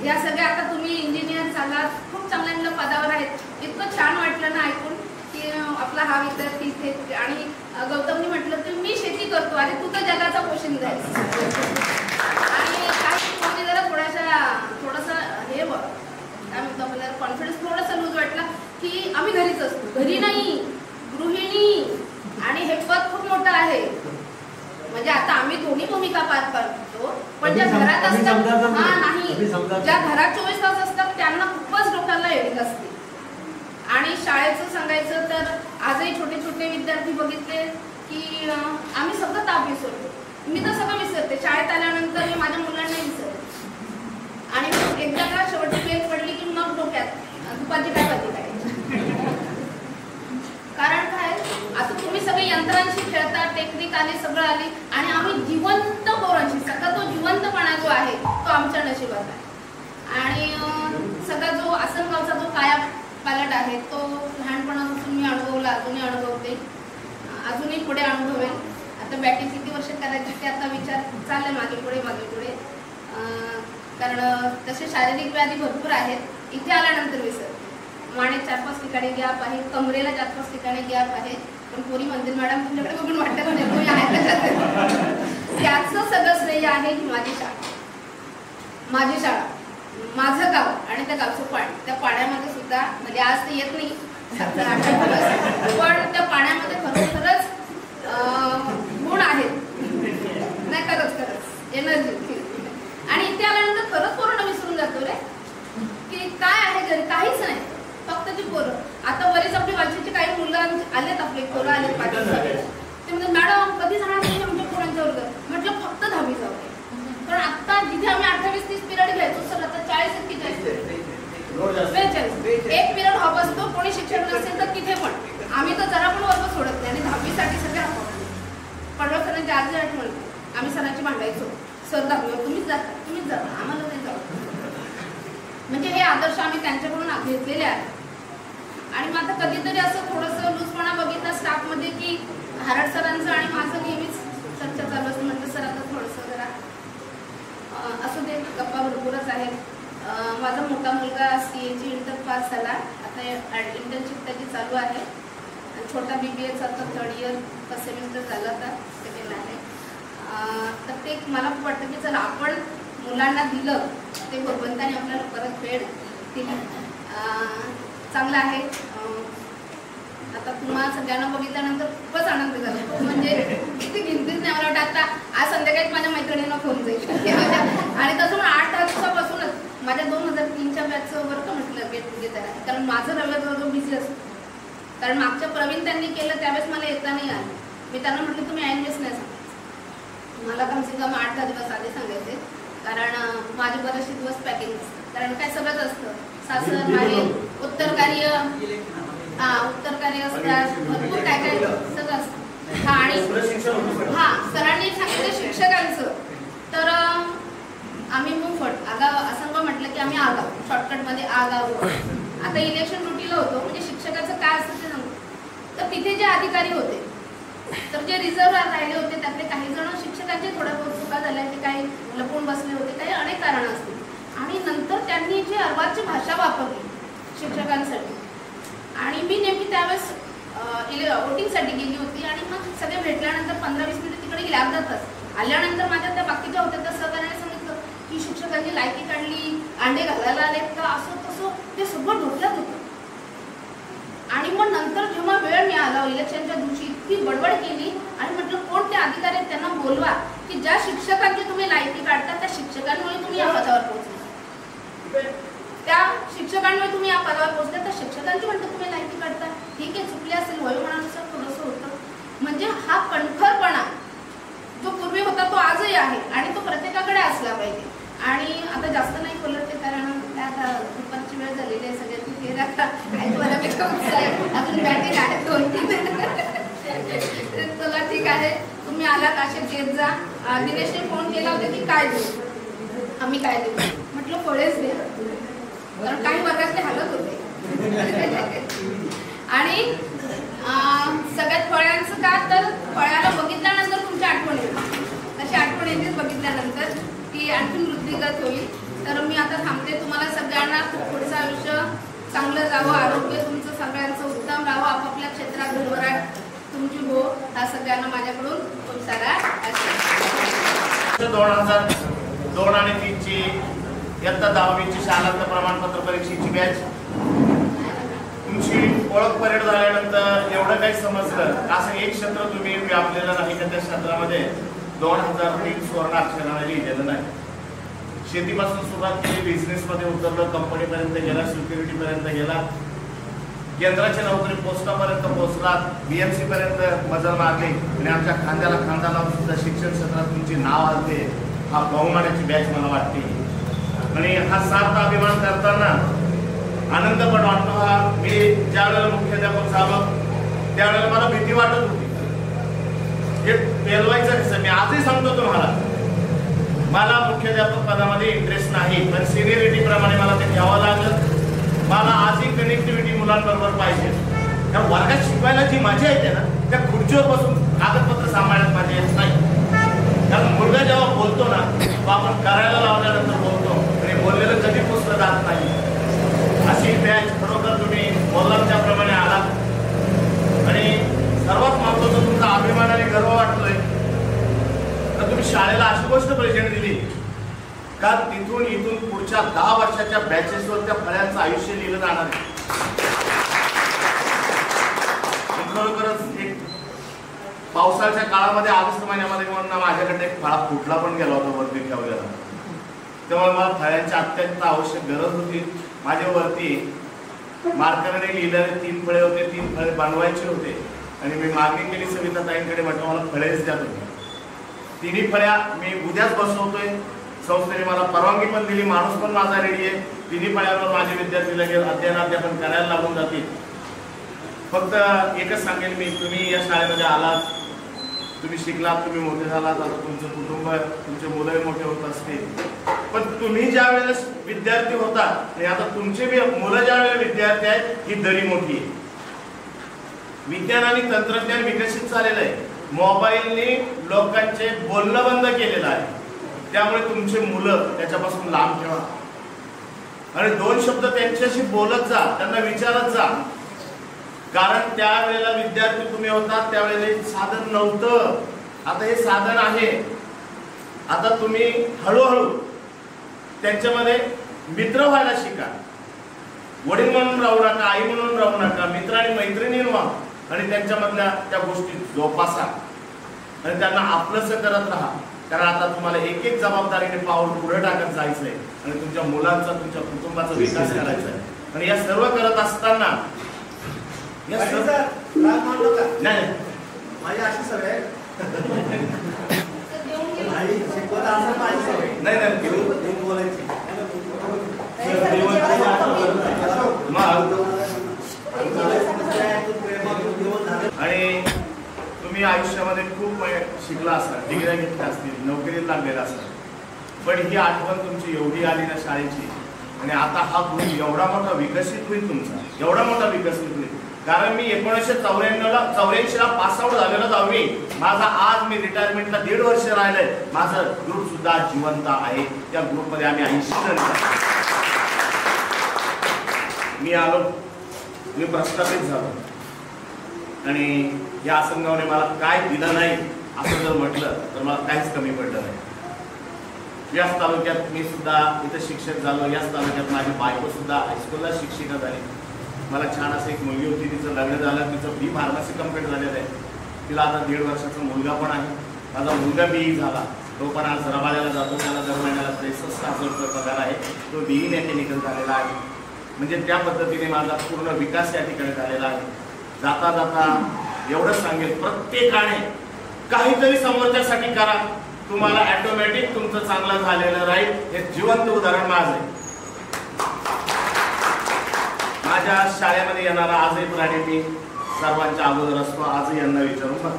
या सगळ्या आता तुम्ही इंजिनियर झालात, खूप चांगल्या पदावर आहेत. इतकं छान वाटलं ना ऐकून की आपला हा विद्यार्थी इथे. आणि गौतमनी म्हटलं की मी शेती करतो आणि तू तर जगाचा पोशिंदा आहेस. आणि काही जरा थोडंसं हे काय म्हणतो आपल्याला कॉन्फिडन्स थोडासा लूज वाटला की आम्ही घरीच असतो, घरी नाही, गृहिणी. आणि हे पद खूप मोठं आहे. म्हणजे आता आम्ही दोन्ही भूमिका पार पाडतो, पण ज्या घरात असतात नाही, ज्या घरात 24 तास असतात त्यांना खूपच माझे छोटे छोटे विद्यार्थी बघितले की आम्ही सगळं ताप विसरतो. मी तर सगळं विसरते. शाळेत आल्यानंतर मी माझ्या मुलांना विसरते. आणि एकदा का शेवटची वेळ पडली की मग डोक्यात दुपारची काय भाजी करायची. कारण काय, आता तुम्ही सगळे यंत्रांशी खेळता, टेक्निक आली, सगळं आली, आणि आम्ही जिवंत पोरांशी, सगळा तो जिवंतपणा जो आहे तो आमच्या नशिबात आहे. आणि सगळा जो आसनगावचा जो काया पालट आहे तो लहानपणापासून मी अनुभवला, अजूनही अनुभवते, अजूनही पुढे अनुभवेल. आता बॅटिंग किती वर्ष करायची ते आता विचार चालले मागे पुढे. कारण तसे शारीरिक व्याधी भरपूर आहेत. इथे आल्यानंतर विसर माने 4-5 ठिकाणी गॅप आहे, कमरेला 4-5 ठिकाणी गॅप आहे. पण पोरी मंदिर मॅडम तुमच्याकडे बघून वाटत नाही तुम्ही आहे त्याचं सगळं श्रेय आहे की माझी शाळा, माझं गाव आणि त्या गावचं पाणी. त्या पाण्यामध्ये सुद्धा म्हणजे आज ते येत नाही पण त्या पाण्यामध्ये खरोखरच गुण आहेत. नाही खरंच एनर्जी. आणि इथे आल्यानंतर खरंच पोरं विसरून जातो रे की काय आहे घरी, काहीच नाही, फक्त ती पोरं. आता बरेच आपली वाचीची काही मुलं आलेत, आपले पोरं आलेत 5 ते म्हणजे मॅडम कधी जाणार नाही आमच्या पोरांच्या वर्ग. म्हटलं फक्त 10वी जाऊ. पण आता जिथे आम्ही 28-30 पिरियड घ्यायचो सर आता 40-41 एक पिरियड हॉप असतो. कोणी शिक्षक नसेल तर तिथे पण आम्ही तर जरा पण वर्ग सोडत नाही. आणि 10वीसाठी सगळे पडवळ सरांची आज आठवण आम्ही सरांची मांडायचो, सर 10वीवर तुम्हीच जाता आम्हाला नाही जाऊ. म्हणजे हे आदर्श आम्ही त्यांच्याकडून घेतलेले आहेत. आणि मग आता कधीतरी असं थोडंसं लूजपणा बघितला स्टाफमध्ये की हारड सरांचं आणि माझं नेहमीच चर्चा चालू असतं. म्हटलं सर आता थोडंसं जरा असं ते गप्पा भरपूरच आहेत. माझा मोठा मुलगा CAची इंटर पास झाला, आता इंटर्नशिप त्याची चालू आहे. छोटा BBAचा आता 3rd इयर फर्स्ट सेमिस्टर झालं, आता सेकंड आहे. तर ते मला खूप वाटतं की चला आपण मुलांना दिलं ते भगवंताने आपल्याला परत फेड दिली. चांगलं आहे. आता तुम्हाला सगळ्यांना बघितल्यानंतर खूपच आनंद झाला. म्हणजे किती गिनतीच नाही. मला वाटतं आता आज संध्याकाळी माझ्या मैत्रिणींना फोन जाईल. आणि तसं 8 दिवसापासूनच माझ्या 2003च्या बॅचचं वर्क म्हटलं गेट टुगेदर आहे. कारण माझं रविवार बिझी असतं. कारण मागच्या प्रवीण त्यांनी केलं त्यावेळेस मला येता नाही आलं. मी त्यांना म्हटलं तुम्ही ऐनवेळेस नाही सांगायचं, मला कमसे कम 8-10 दिवस आधी सांगायचे. कारण माझे बरेचसे दिवस पॅकिंग असतं. कारण काय सगळंच असतं, सासर माहेर, उत्तर कार्य असतात, भरपूर काय काय सगळं असतं. आणि सरांनी सांगितलं शिक्षकांचं तर आम्ही मुफट आगाव असं म्हटलं की आम्ही आगाव शॉर्टकटमध्ये आगाव. आता इलेक्शन ड्युटीला होतो, म्हणजे शिक्षकाचं काय असतं ते सांगतो. तर तिथे जे अधिकारी होते तर जे रिझर्व्ह राहिले होते त्यातले काही जण शिक्षकांचे थोड्या बहुत चुका झाल्या, ते काही लपून बसले होते, काही अनेक कारणं असतील. आणि नंतर त्यांनी जी अर्वाची भाषा वापरली शिक्षकांसाठी. आणि मी नेमकी त्यावेळेस वोटिंगसाठी गेली होती. आणि मग सगळे भेटल्यानंतर 15-20 मिनिटं तिकडे गेले, अर्धा तास. आल्यानंतर माझ्या त्या बाकीच्या होत्या त्या सहकार्याने सांगितलं की शिक्षकांनी लायकी काढली, अंडे घालायला आलेत का, असं तसं ते सगळं डोक्यात होतं. आणि मग नंतर जेव्हा वेळ मिळाला इलेक्शनच्या दिवशी इतकी बडबड केली आणि म्हटलं कोण ते अधिकारी आहेत त्यांना बोलवा की ज्या शिक्षकांची तुम्ही लायकी काढता त्या शिक्षकांमुळे तुम्ही या पदावर पोहोचले, त्या शिक्षकांमुळे तुम्ही या पदावर पोहोचले. तर शिक्षकांची म्हणतात तुम्ही लायकी काढता, ठीक आहे चुकले असेल, वयोमानानुसार थोडंसं होतं. म्हणजे हा कणखरपणा जो पूर्वी होता तो आजही आहे आणि तो प्रत्येकाकडे असला पाहिजे. आणि आता जास्त नाही बोलत ते कारण आता दुपारची वेळ झालेली आहे, सगळ्यांनी केला अजून बॅटिंग आहे 2-3. चला ठीक आहे, तुम्ही आला काशीत घेत जा. दिनेशने फोन केला होता की काय देऊ, आम्ही काय देऊ, म्हटलं फळेच द्या, कारण काही वर्गातले हालत होते. आणि सगळ्यात फळ्यांचं का तर फळ्याला बघितल्यानंतर तुमची आठवण येते, तशी आठवण येतेच बघितल्यानंतर की आणखी वृद्धिगत होईल. तर मी आता थांबते. तुम्हाला सगळ्यांना पुढचं आयुष्य चांगलं जावं, आरोग्य तुमचं सगळ्यांचं उत्तम राहावं, आपापल्या क्षेत्रात भरभराट तुमची हो, हा सगळ्यांना माझ्याकडून खूप सारा आशीर्वाद. 2002 आणि 3 ची इयत्ता 10वीची शालांत प्रमाणपत्र परीक्षेची बॅच तुमची ओळख परेड झाल्यानंतर एवढं काही समजलं असं एक क्षेत्र तुम्ही व्यापलेलं नाही का त्या क्षेत्रामध्ये 2003 सुवर्ण अक्षराने लिहिलेलं नाही. शेतीपासून सुरुवात केली, बिझनेसमध्ये उतरलं, कंपनीपर्यंत गेला, सिक्युरिटीपर्यंत गेला. केंद्राची नोकरी पोस्टापर्यंत पोहोचलात, BMC पर्यंत मजल मारली आणि आमच्या खांद्याला खांदा लावून सुद्धा शिक्षण क्षेत्रात तुमची नाव आलते. हा बहुमानाची बॅच मला वाटते. आणि हा सार्थ अभिमान करताना आनंद पण वाटतो. हा मी ज्या वेळेला मुख्याध्यापक झालो त्यावेळेला मला भीती वाटत होती. हे पेलवायचं कसं, मी आजही सांगतो तुम्हाला, मला मुख्याध्यापक पदामध्ये इंटरेस्ट नाही, पण सिनियरिटी प्रमाणे मला ते घ्यावं लागलं. मला आजही कनेक्टिव्हिटी मुलांबरोबर पाहिजे. कारण वर्गात शिकवायला जी मजा येते ना, त्या खुर्चीवर बसून कागदपत्र सांभाळण्यात मजा येत नाही. कारण मुलगा जेव्हा बोलतो ना, तो आपण करायला लावल्यानंतर बोलतो आणि बोललेलं कधी पुसलं जात नाही. अशी बॅच खरोखर तुम्ही बोललात त्याप्रमाणे आलात. आणि सर्वात महत्वाचं तुमचा अभिमान आणि गर्व वाटतोय तर तुम्ही शाळेला अशी गोष्ट प्रेझेंट दिली का तिथून इथून पुढच्या 10 वर्षाच्या बॅचेसवर त्या फळ्यांचं आयुष्य लिहिलं जाणार आहे. खरोखरच एक पावसाळ्याच्या काळामध्ये ऑगस्ट महिन्यामध्ये म्हणून माझ्याकडे एक फळा फुटला पण गेला होता वरती ठेवलेला. त्यामुळे मला फळ्यांची अत्यंत आवश्यक गरज होती. माझ्यावरती मार्करने लिहिलेले 3 फळे होते, 3 फळे बनवायचे होते आणि मी मागणी केली सविताताईंकडे, म्हटलं मला फळेच द्या तुम्ही. 3ही फळ्या मी उद्याच बसवतोय. संस्थेने मला परवानगी पण दिली, माणूस पण माझा रेडी आहे. 3ही फळ्यावर माझे विद्यार्थी लगेच अध्ययन करायला लागून जातील. फक्त एकच सांगेल मी, तुम्ही या शाळेमध्ये आलात, तुम्ही शिकलात, तुम्ही मोठे झालात, आता तुमचं कुटुंब, तुमचे मुलंही मोठे होत असतील. पण तुम्ही ज्या वेळेला विद्यार्थी होता आणि आता तुमचे मुलं ज्या वेळेला विद्यार्थी आहेत, ही दरी मोठी आहे. विज्ञान आणि तंत्रज्ञान विकसित झालेलं आहे. मोबाईलने लोकांचे बोलणं बंद केलेलं आहे. त्यामुळे तुमचे मुलं त्याच्यापासून लांब ठेवा आणि 2 शब्द त्यांच्याशी बोलत जा, त्यांना विचारत जा. कारण त्यावेळेला विद्यार्थी तुम्ही होता त्यावेळेला साधन नव्हतं. आता हे साधन आहे. आता तुम्ही हळूहळू त्यांच्यामध्ये मित्र व्हायला शिका. वडील म्हणून राहू नका, आई म्हणून राहू नका, मित्र आणि मैत्रिणी व्हा आणि त्यांच्यामधल्या त्या गोष्टी जोपासा आणि त्यांना आपलंसं करत राहा. कारण आता तुम्हाला एक एक जबाबदारीने पाऊल पुढे टाकत जायचंय आणि तुमच्या मुलांचा, तुमच्या कुटुंबाचा विकास करायचा आहे. आणि या सर्व करत असताना नाही माझी अशी सवय आणि तुम्ही आयुष्यामध्ये खूप शिकला असाल, डिग्र्या घेतल्या असतील, नोकरीला लागलेला असाल, पण ही आठवण तुमची एवढी आली ना शाळेची आणि आता हा गुण एवढा मोठा विकसित होईल तुमचा, एवढा मोठा विकसित होईल. कारण मी 1984ला पास आउट झालेला 10वी. माझा आज मी रिटायरमेंटला 1.5 वर्ष राहिलंय. माझं ग्रुप सुद्धा जिवंत आहे. त्या ग्रुपमध्ये आम्ही 80 जण. मी आलो, मी प्रस्थापित झालो आणि या संघाने मला काय दिलं नाही असं जर म्हटलं तर मला काहीच कमी पडलं नाही. याच तालुक्यात मी सुद्धा इथं शिक्षक झालो. याच तालुक्यात माझी बायको सुद्धा हायस्कूलला शिक्षिका झाली. मला छान असं एक मुलगी होती, तिचं लग्न झालं, तिचं B फार्मसी कंप्लीट झालेलं आहे. तिला आता 1.5 वर्षाचा मुलगा पण आहे. माझा मुलगा BE झाला, तो पण आज रबाड्याला जातो. त्याला दर महिन्याला 63,000 रुपये पगार आहे. तो BE मेकॅनिकल झालेला आहे. म्हणजे त्या पद्धतीने माझा पूर्ण विकास या ठिकाणी झालेला आहे. जाता जाता एवढंच सांगेल, प्रत्येकाने काहीतरी समोरच्यासाठी करा, तुम्हाला ऑटोमॅटिक तुमचं चांगलं झालेलं राहील. हे जिवंत उदाहरण माझं आहे. माझ्या शाळेमध्ये येणारा आजही प्राणी मी सर्वांच्या अगोदर असतो. आजही यांना विचारून बघ,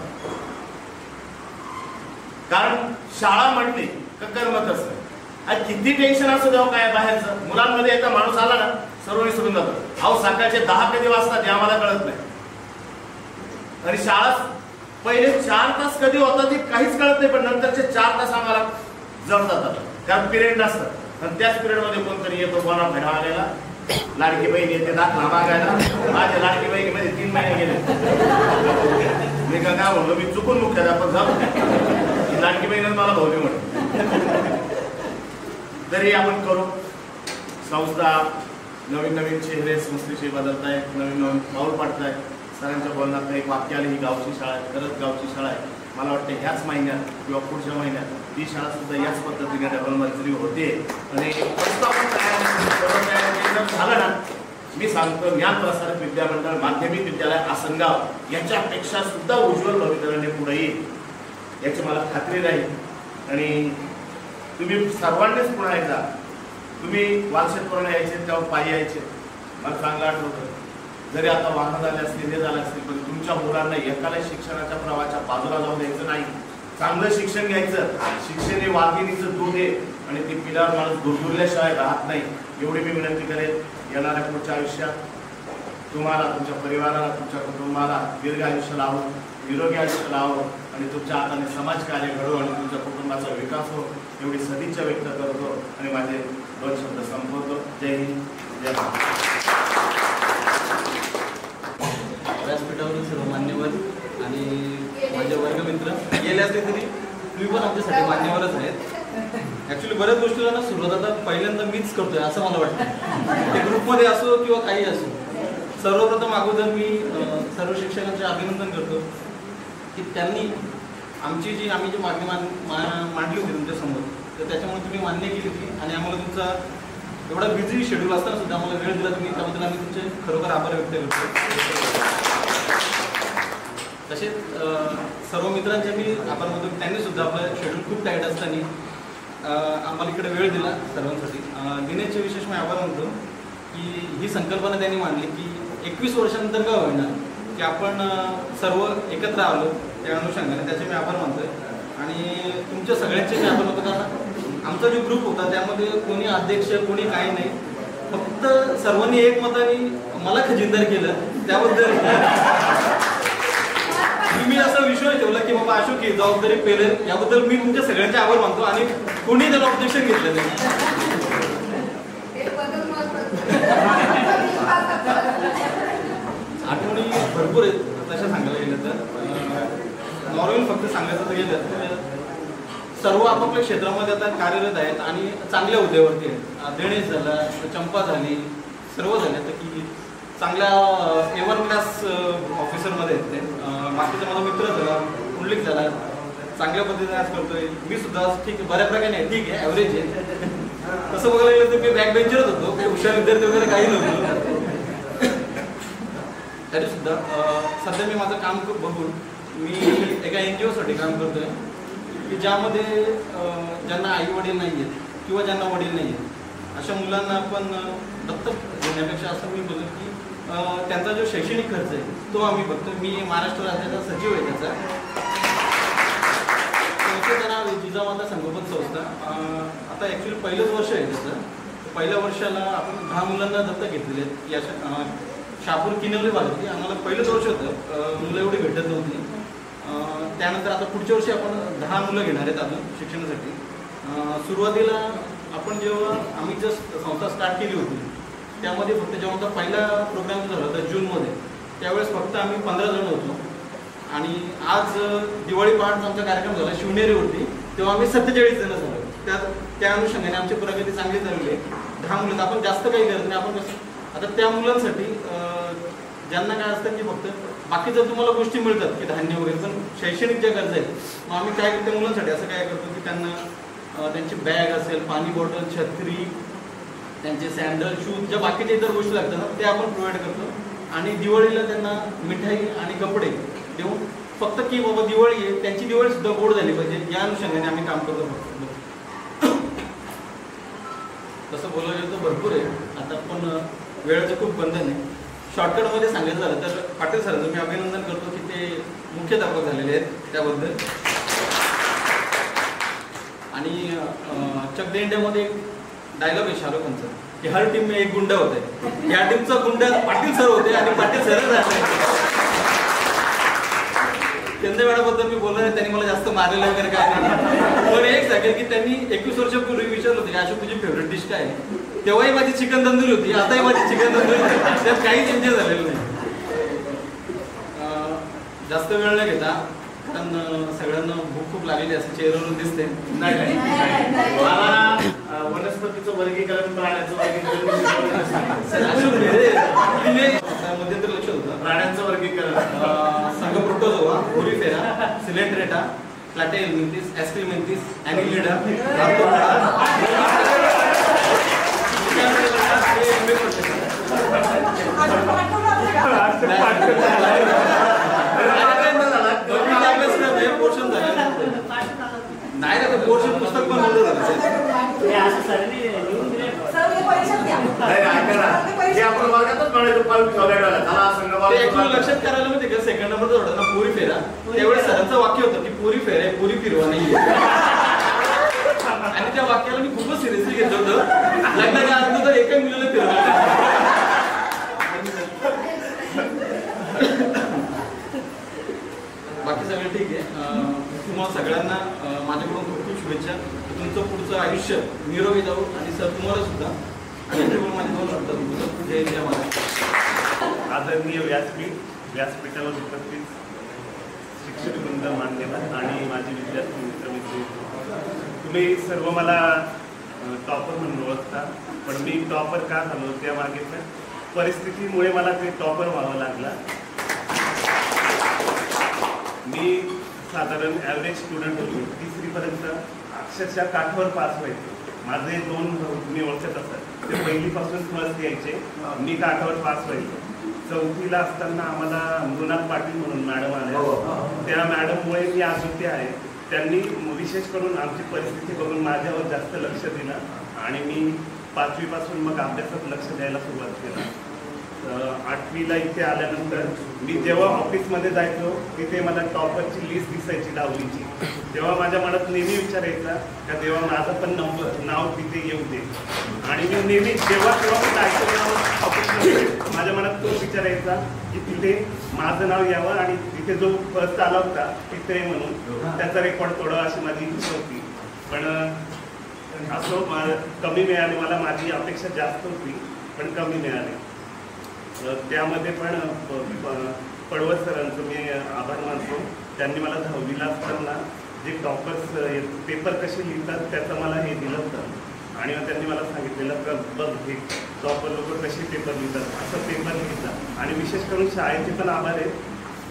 कारण शाळा म्हटली का करमत असतं. किती टेन्शन असं देऊ काय बाहेरचं, मुलांमध्ये एकदा माणूस आला ना सर्व विसरून जातो. अहो सकाळचे 10 कधी वाजतात हे आम्हाला कळत नाही. आणि शाळा पहिले 4 तास कधी होतात हे काहीच कळत नाही, पण नंतरचे 4 तास आम्हाला जड जातात. कारण पिरियड नसतात आणि त्याच पिरियडमध्ये कोणतरी येतो कोणा फेडा आलेला, लाडकी बहीण येते दाखला मागायला. माझ्या लाडकी बहिणीमध्ये 3 महिने गेले. मी काय म्हणलो, मी चुकून मुख्याध्यापक झालो, लाडकी बहीणच मला भाऊली म्हणतो. तरी आपण करू. संस्था नवीन नवीन चेहरे संस्थेचे बदलत आहेत, नवीन नवीन पाऊल पाडत आहेत. सरांच्या बोलण्यात एक वाक्य आले, ही गावची शाळा आहे, खरंच गावची शाळा आहे. मला वाटतं ह्याच महिन्यात किंवा पुढच्या महिन्यात ती शाळा सुद्धा याच पद्धतीने डबल मंजुरी होते. आणि झालं ना, मी सांगतो ज्ञान प्रसारक विद्यामंडळ माध्यमिक विद्यालय आसनगाव याच्यापेक्षा सुद्धा उज्ज्वल भवितव्याने पुढे येईल याची मला खात्री राहील. आणि तुम्ही सर्वांनीच पुन्हा एकदा तुम्ही वालशेतवरून यायचे तेव्हा पायी यायचे, मला चांगलं आठवतं. जरी आता वाहन झाले असतील हे झाले असतील, पण तुमच्या मुलांना एकाला शिक्षणाच्या प्रवाहाच्या बाजूला जाऊन द्यायचं नाही. चांगलं शिक्षण घ्यायचं. शिक्षण हे वाघिणीचं दूध आहे आणि ती पिल्यावर माणूस दुर्गुरल्याशिवाय राहत नाही. एवढी मी विनंती करेन. येणाऱ्या पुढच्या आयुष्यात तुम्हाला, तुमच्या परिवाराला, तुमच्या कुटुंबाला दीर्घ आयुष्य लावो, निरोगी आयुष्य लावो आणि तुमच्या हाताने समाजकार्य घडो आणि तुमच्या कुटुंबाचा विकास हो एवढी सदिच्छा व्यक्त करतो आणि माझे 2 शब्द संपवतो. जय हिंद, जय महाराष्ट्र. व्यासपीठावरील सर्व मान्यवर आणि माझे वर्गमित्र गेले असले तरी तुम्ही पण आमच्यासाठी मान्यवरच आहेत. ॲक्च्युली बऱ्याच गोष्टीला ना सुरुवात आता पहिल्यांदा मीच करतोय असं मला वाटतं. ते ग्रुपमध्ये असो किंवा काही असो. सर्वप्रथम अगोदर मी सर्व शिक्षकांचे अभिनंदन करतो की त्यांनी आमची जी आम्ही जी मागणी मांडली होती तुमच्यासमोर, तर त्याच्यामुळे तुम्ही मान्य केली होती आणि आम्हाला तुमचा एवढा बिझी शेड्यूल असताना सुद्धा आम्हाला वेळ दिला तुम्ही, त्याबद्दल आम्ही तुमचे खरोखर आभार व्यक्त करतो. तसेच सर्व मित्रांचे मी आभार मानतो. त्यांनी सुद्धा आपलं शेड्यूल खूप टाईट असताना आम्हाला इकडे वेळ दिला सर्वांसाठी. दिनेशचे विशेष मी आभार मानतो की ही संकल्पना त्यांनी मांडली की 21 वर्षानंतर काय होणार की आपण सर्व एकत्र आलो, त्या अनुषंगाने त्याचे मी आभार मानतोय. आणि तुमच्या सगळ्यांचे मी आभार मानतो कारण आमचा जो ग्रुप होता त्यामध्ये कोणी अध्यक्ष कोणी काही नाही, फक्त सर्वांनी एकमताने मला खजिनदार केलं. त्याबद्दल मी असा विश्वास ठेवला की बाबा अशोक ही जबाबदारी पेरेल, याबद्दल मी तुमच्या सगळ्यांचे आभार मानतो आणि कोणी त्याला ऑब्जेक्शन घेतलं नाही. आठवणी भरपूर आहेत तशा सांगायला गेलं तर. नॉर्मल फक्त सांगायचं तर गेलं सर्व आपापल्या क्षेत्रामध्ये आता कार्यरत आहेत आणि चांगल्या हुद्द्यावरती आहेत. दिनेश झाला, चंपा झाली, सर्व झाले तर की चांगल्या A1 क्लास ऑफिसरमध्ये आहेत ते. बाकीचा माझा मित्र झाला, पुंडलिक झाला, चांगल्या पद्धतीने आज करतोय. मी सुद्धा ठीक आहे, बऱ्या प्रकारे आहे, ठीक आहे, ॲव्हरेज आहे. तसं बघायला गेलं तर मी बॅक बेंचरच होतो, काही हुशार विद्यार्थी वगैरे काही नव्हतं. तरी सुद्धा सध्या मी माझं काम बघून मी एका NGOसाठी काम करतोय की ज्यामध्ये ज्यांना आई वडील नाही आहेत किंवा ज्यांना वडील नाही आहेत अशा मुलांना आपण दत्तक घेण्यापेक्षा असं मी बोलतो की त्यांचा जो शैक्षणिक खर्च आहे तो आम्ही बघतो. मी महाराष्ट्र राज्याचा सचिव आहे त्याचा. संस्थेचं नाव आहे जिजामाता संगोपन संस्था. आता ॲक्च्युली पहिलंच वर्ष आहे त्याचं. पहिल्या वर्षाला आपण 10 मुलांना दत्तक घेतलेले आहेत. या शापूर किनवली भागातली आम्हाला पहिलंच वर्ष होतं, मुलं एवढी भेटत नव्हती. त्यानंतर आता पुढच्या वर्षी आपण 10 मुलं घेणार आहेत अजून शिक्षणासाठी. सुरुवातीला आपण जेव्हा आम्ही संस्था स्टार्ट केली होती त्यामध्ये फक्त जेव्हा पहिला प्रोग्राम झाला होता जूनमध्ये, त्यावेळेस फक्त आम्ही 15 जण होतो. आणि आज दिवाळी पहाटचा आमचा कार्यक्रम झाला शिवनेरीवरती, तेव्हा आम्ही 47 जण झालो. त्या अनुषंगाने आमची प्रगती चांगली झालेली आहे. 10 मुलं आपण जास्त काही करत नाही. आपण कसं आता त्या मुलांसाठी ज्यांना काय असतं की फक्त बाकी जर तुम्हाला गोष्टी मिळतात की धान्य वगैरे, पण शैक्षणिक ज्या गरजा आहेत मग आम्ही काय करतो त्या मुलांसाठी असं काय करतो की त्यांना त्यांची बॅग असेल, पाणी बॉटल, छत्री, त्यांचे सँडल, शूज, ज्या बाकीच्या इतर गोष्टी लागतात ना ते आपण प्रोव्हाइड करतो. आणि दिवाळीला त्यांना मिठाई आणि कपडे देऊन फक्त की बाबा दिवाळी आहे, त्यांची दिवाळी सुद्धा गोड झाली पाहिजे या अनुषंगाने आम्ही काम करतो. तसं बोलायला गेलं तर भरपूर आहे आता, पण वेळेचं खूप बंधन आहे. शॉर्टकटमध्ये सांगायचं झालं तर पाटील सरांचं मी अभिनंदन करतो की ते मुख्याध्यापक झालेले आहेत त्याबद्दल. आणि चक दे इंडियामध्ये एक डायलॉग आहे शाहरुख खानचा की हर टीम में एक गुंडा होता है. या टीमचा गुंडा पाटील सर होते आणि पाटील सरच झाले. चंदे मॅडमबद्दल मी बोललो नाही, त्यांनी मला जास्त मारलेलं वगैरे काय नाही. पण एक सांगेल की त्यांनी 21 वर्षापूर्वी विचारलं होतं की अशोक तुझी फेवरेट डिश काय आहे. तेव्हाही माझी चिकन तंदुरी होती, आताही माझी चिकन तंदुरी होती. त्यात काही चेंजेस झालेलं नाही. जास्त वेळ न घेता कारण सगळ्यांना भूक खूप लागलेली असते, चेहऱ्यावरून दिसते. नाही मला वनस्पतीचं वर्गीकरण, प्राण्यांचं वर्गीकरण मध्यंतरी लक्ष होतं. प्राण्यांचं वर्गीकरण संघ प्रोटोझोआ, ओरिफेरा, सिलेंट्रेटा, प्लॅटेलमिंथिस, ॲस्ट्रिमिंथिस, ॲनिलिडा, म्हणायचं पालक ठेवलेला झाला ते actually लक्षात करायला माहिती का सेकंड नंबर होता ना पुरी फेरा त्यावेळेस सरांचं वाक्य होतं की पुरी फेर आहे पुरी फिरवा नाही आणि त्या वाक्याला मी खूपच सिरियसली घेतलं होतं लग्नाच्या आधी तर एका मुलीला फिरवलं बाकी सगळं ठीक आहे तुम्हाला सगळ्यांना माझ्याकडून खूप खूप शुभेच्छा तुमचं पुढचं आयुष्य निरोगी जाऊ आणि सर तुम्हाला सुद्धा आणि माझे दोन शब्द जय जय महाराज. आदरणीय व्यासपीठावर उपस्थित शिक्षक वृंद मान्यवर आणि माझे विद्यार्थी मित्रमित्री तुम्ही सर्व मला टॉपर म्हणून ओळखता पण मी टॉपर का झालो त्यामागे परिस्थितीमुळे मला ते टॉपर व्हावं लागला. मी साधारण ॲव्हरेज स्टुडंट होतो 3री पर्यंत अक्षरशः काठावर पास व्हायचो. माझे 2 तुम्ही ओळखत असतात ते पहिलीपासून फर्स्ट यायचे मी काठावर पास व्हायचो. 4थीला असताना आम्हाला मृणाल पाटील म्हणून मॅडम आल्या त्या मॅडममुळे मी आज इथे आहे. त्यांनी विशेष करून आमची परिस्थिती बघून माझ्यावर जास्त लक्ष दिलं आणि मी 5वीपासून मग अभ्यासात लक्ष द्यायला सुरुवात केली. 8वीला इथे आल्यानंतर मी जेव्हा ऑफिसमध्ये जायचो तिथे मला टॉपरची लिस्ट दिसायची 10वीची तेव्हा माझ्या मनात नेहमी विचारायचा का तेव्हा माझं पण नाव तिथे येऊ दे आणि मी नेहमी जेव्हा ऑफिसमध्ये माझ्या मनात तो विचारायचा की तिथे माझं नाव यावं आणि तिथे जो फर्स्ट आला होता तिथे म्हणून त्याचा रेकॉर्ड तोडावा अशी माझी इच्छा होती. पण असं कमी मिळाले मला माझी अपेक्षा जास्त होती पण कमी मिळाले. त्यामध्ये पण पडवळ सरांचं मी आभार मानतो. त्यांनी मला 10वीला असताना जे टॉपर्स पेपर कसे लिहितात त्याचं मला हे दिलं होतं आणि त्यांनी मला सांगितलेलं का बघ हे टॉपर लोक कसे पेपर लिहितात असं पेपर लिहितात. आणि विशेष करून शाळेचे पण आभार आहे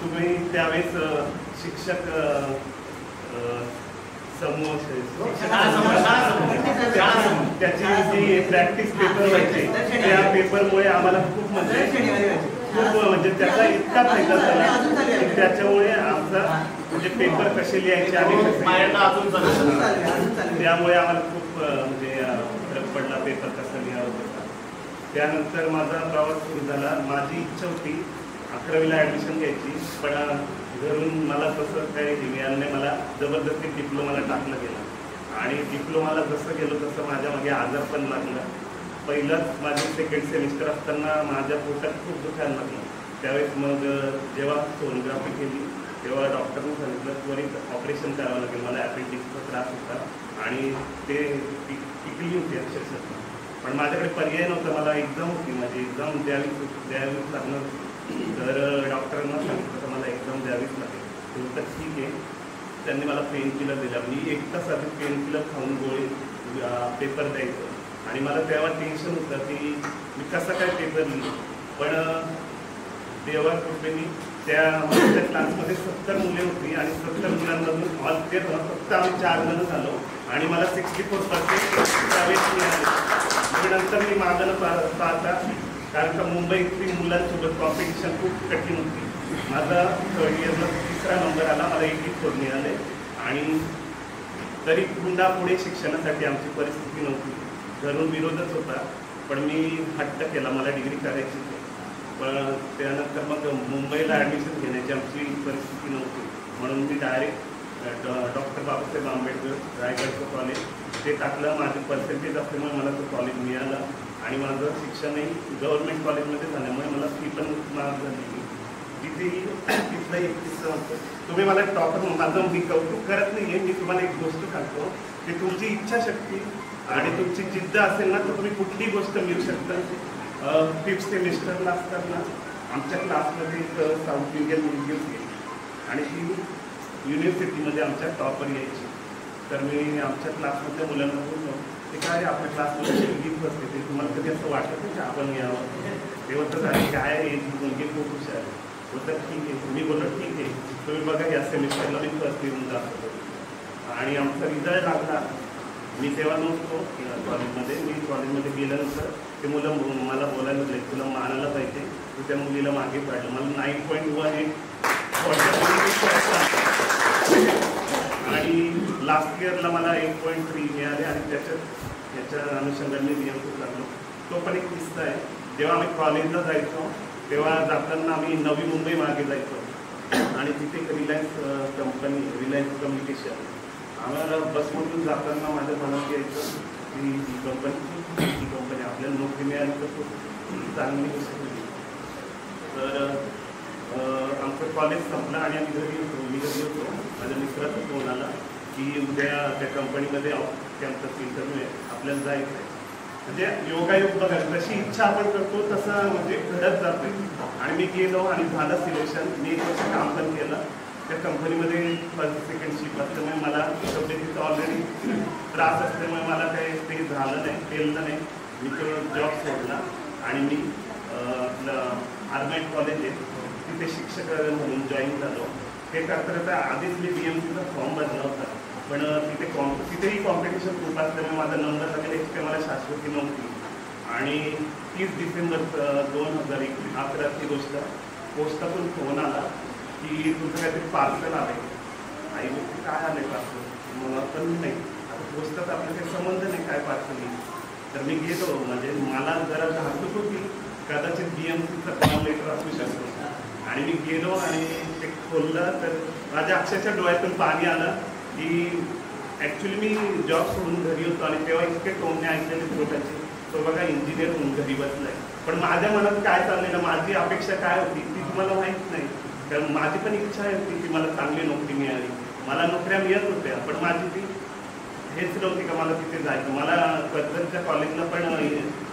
तुम्ही त्यावेळेस शिक्षक समूह त्याची जी प्रॅक्टिस पेपर व्हायचे त्या पेपरमुळे आम्हाला खूप म्हणजे त्याचा इतका फायदा झाला त्याच्यामुळे आमचा म्हणजे पेपर कसे लिहायचे आणि त्यामुळे आम्हाला खूप म्हणजे फरक पडला पेपर कसा लिहावा होता. त्यानंतर माझा प्रवास सुरू झाला. माझी इच्छा होती 11वीला ॲडमिशन घ्यायची पण घरून मला तसं काही मिळालं नाही. मला जबरदस्ती डिप्लोमाला टाकलं गेलं आणि डिप्लोमाला जसं गेलो तसं माझ्या मागे आजार पण लागला. पहिलंच माझी 2nd सेमिस्टर असताना माझ्या पोटात खूप दुखायला लागलं. त्यावेळेस मग जेव्हा सोनोग्राफी केली तेव्हा डॉक्टरने सांगितलं त्वरित ऑपरेशन करावं लागेल. मला ॲपेंडिक्सचा त्रास होता आणि ते टिकली होती अक्षरशः पण माझ्याकडे पर्याय नव्हता. मला एक्झाम होती माझी एक्झाम द्यावीच लागणार होती. तर डॉक्टरांना सांगितलं तर मला एक्झाम द्यावीच लागेल. तर ठीक आहे त्यांनी मला पेन किलर दिला. मी 1 तास आधी पेन किलर खाऊन गोळी पेपर द्यायचं आणि मला तेव्हा टेन्शन होतं की मी कसा काय पेपर लिहिलो. पण देवा कृपेने त्या माझ्या क्लासमध्ये 70 मुले होती आणि 70 मुलांमधून ऑल क्लिअर फक्त आम्ही 4 जण झालो आणि मला 64% त्यावेळेस मिळाले. नंतर मी मागं पाहता कारण का मुंबईतली मुलांसोबत कॉम्पिटिशन खूप कठीण होती. माझा 3rd इयरला 3रा नंबर आला. मला 84 मिळाले आणि तरी पुन्हा पुढे शिक्षणासाठी आमची परिस्थिती नव्हती. घरून विरोधच होता पण मी हट्ट केला मला डिग्री करायची. पण त्यानंतर मग मुंबईला ॲडमिशन घेण्याची आमची परिस्थिती नव्हती म्हणून मी डायरेक्ट डॉक्टर बाबासाहेब आंबेडकर रायगडचं कॉलेज ते टाकलं. माझे पर्सेंटेज असल्यामुळे मला तो कॉलेज मिळाला आणि माझं शिक्षणही गव्हर्नमेंट कॉलेजमध्ये झाल्यामुळे मला फी पण माफ झाली. तिथेही तिथलं एक किस्सा होतं. तुम्ही मला टॉपर माझं मी कौतुक करत नाही आहे. मी तुम्हाला एक गोष्ट सांगतो की तुमची इच्छाशक्ती आणि तुमची जिद्द असेल ना तर तुम्ही कुठलीही गोष्ट मिळू शकता. 5th सेमिस्टरला असताना आमच्या क्लासमध्ये एक साऊथ इंडियन मुलगी होती आणि ती युनिव्हर्सिटीमध्ये आमच्या टॉपर यायची. तर मी आमच्या क्लासमधल्या मुलांना बोललो ते काय आपल्या क्लासमध्ये मुलगी असते ते तुम्हाला कधी असं वाटत नाही की आपण यावं. तेव्हा तर काय आहे मुलगी खूप हुशार आहे होतं. ठीक आहे मी बोललो ठीक आहे तुम्ही बघा या सेमिस्टरला मी फर्स्ट येऊन जातो आणि आमचा रिझल्ट लागला. मी तेव्हा नव्हतो कॉलेजमध्ये. मी कॉलेजमध्ये गेल्यानंतर ते मुलं मला बोलायला लागले तुला मानायला पाहिजे. तू त्या मुलीला मागे पाडलं. मला 9.1 आणि लास्ट इयरला मला 8.3 मिळाले आणि त्याच्या अनुषंगाने मी खूप लागलो. तो पण एक किस्सा आहे. जेव्हा आम्ही कॉलेजला जायचो तेव्हा जाताना आम्ही नवी मुंबई मागे जायचो आणि तिथे एक रिलायन्स कम्युनिकेशन आम्हाला बसमधून जाताना माझ्या मनात यायचं की ही कंपनी आपल्याला नोकरी मिळाली तर चांगली गोष्ट होती. तर आमचं कॉलेज संपलं आणि आम्ही घरी होतो. माझ्या मित्राचा फोन आला की उद्या त्या कंपनीमध्ये कॅम्पस इंटरव्ह्यू आहे, आपल्याला जायचं आहे. म्हणजे योगायोग बघा, जशी इच्छा आपण करतो तसं म्हणजे घडत जाते. आणि मी गेलो आणि झालं सिलेक्शन. मी 1 वर्ष काम पण केलं त्या कंपनीमध्ये. फर्स्ट सेकंड शिफ्ट असल्यामुळे मला तब्येतीचा ऑलरेडी त्रास असल्यामुळे मला काही ते झालं नाही, केलं नाही. मी तो जॉब सोडला आणि मी आपलं आर्मेट कॉलेज आहे तिथे शिक्षक म्हणून जॉईन झालो. ते करता आधीच मी BMCचा फॉर्म भरला होता, पण तिथेही कॉम्पिटिशन खूप असल्यामुळे माझा नंबर लागेल एक मला शाश्वती नव्हती. आणि 30 डिसेंबर 2011ची गोष्ट, पोस्टातून फोन आला की तुमचं काहीतरी पार्सल आलं आहे. आई गोष्टी काय आलं आहे पार्सल? मला पण नाही, आता पोस्टात आपलं काही संबंध नाही काय पार्सल येईल. तर मी गेलो, म्हणजे मला जरा धाकधूक होती, कदाचित BMCचं कॉल लेटर असू शकतो. आणि मी गेलो आणि ते खोललं तर माझ्या अक्षरशः डोळ्यातून पाणी आलं की ॲक्च्युली मी जॉब सोडून घरी होतो आणि तेव्हा इतके टोमणे ऐकलेले पोटाचे, तो बघा इंजिनियर होऊन घरी बसलाय. पण माझ्या मनात काय चाललेलं, माझी अपेक्षा काय होती ती तुम्हाला माहीत नाही. कारण माझी पण इच्छा होती की मला चांगली नोकरी मिळाली. मला नोकऱ्या मिळत होत्या, पण माझी ती हेच नव्हती का मला तिथे जायचं. मला कर्जतच्या कॉलेजला पण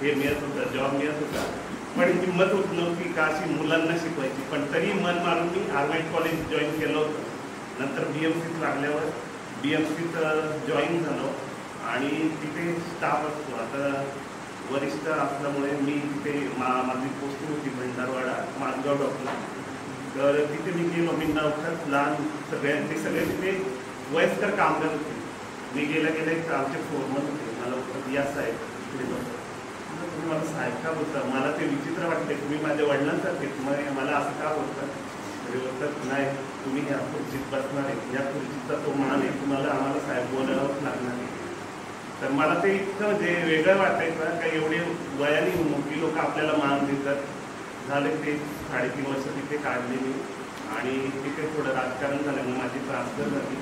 हे मिळत होतं, जॉब मिळत होता, पण हिंमत होत नव्हती का अशी मुलांना शिकवायची. पण तरी मन मारून मी आर्मेट कॉलेज जॉईन केलं होतं. नंतर BMCत लागल्यावर BMCत जॉईन झालो आणि तिथे स्टाफ असतो. आता वरिष्ठ असल्यामुळे मी तिथे माझी पोस्टिंग होती भंडारवाडा माजगाव डॉक्टर. तर तिथे मी गेलो. मी नवखात लहान सगळे तिथे वयस्कर कामगार होते. मी गेल्या आमचे फोरमन होते. मला होतं या साहेब तिकडे बघतो, तुम्ही मला साहेब का बोलता? मला ते विचित्र वाटते, तुम्ही माझ्या वडिलांसारखे, मला असं का बोलतात? तरी बोलतात नाही, तुम्ही ह्या खुर्चीत बसणार आहे, या खुर्चीचा तो मान आहे, तुम्हाला आम्हाला साहेब बोलावंच लागणार आहे. तर मला ते इतकं म्हणजे वेगळं वाटायचं का एवढे वयाने मोठी लोक आपल्याला मान देतात. झाले ते 3.5 वर्ष तिथे काढले मी आणि तिथे थोडं राजकारण झाल्यामुळे माझी ट्रान्सफर झाली.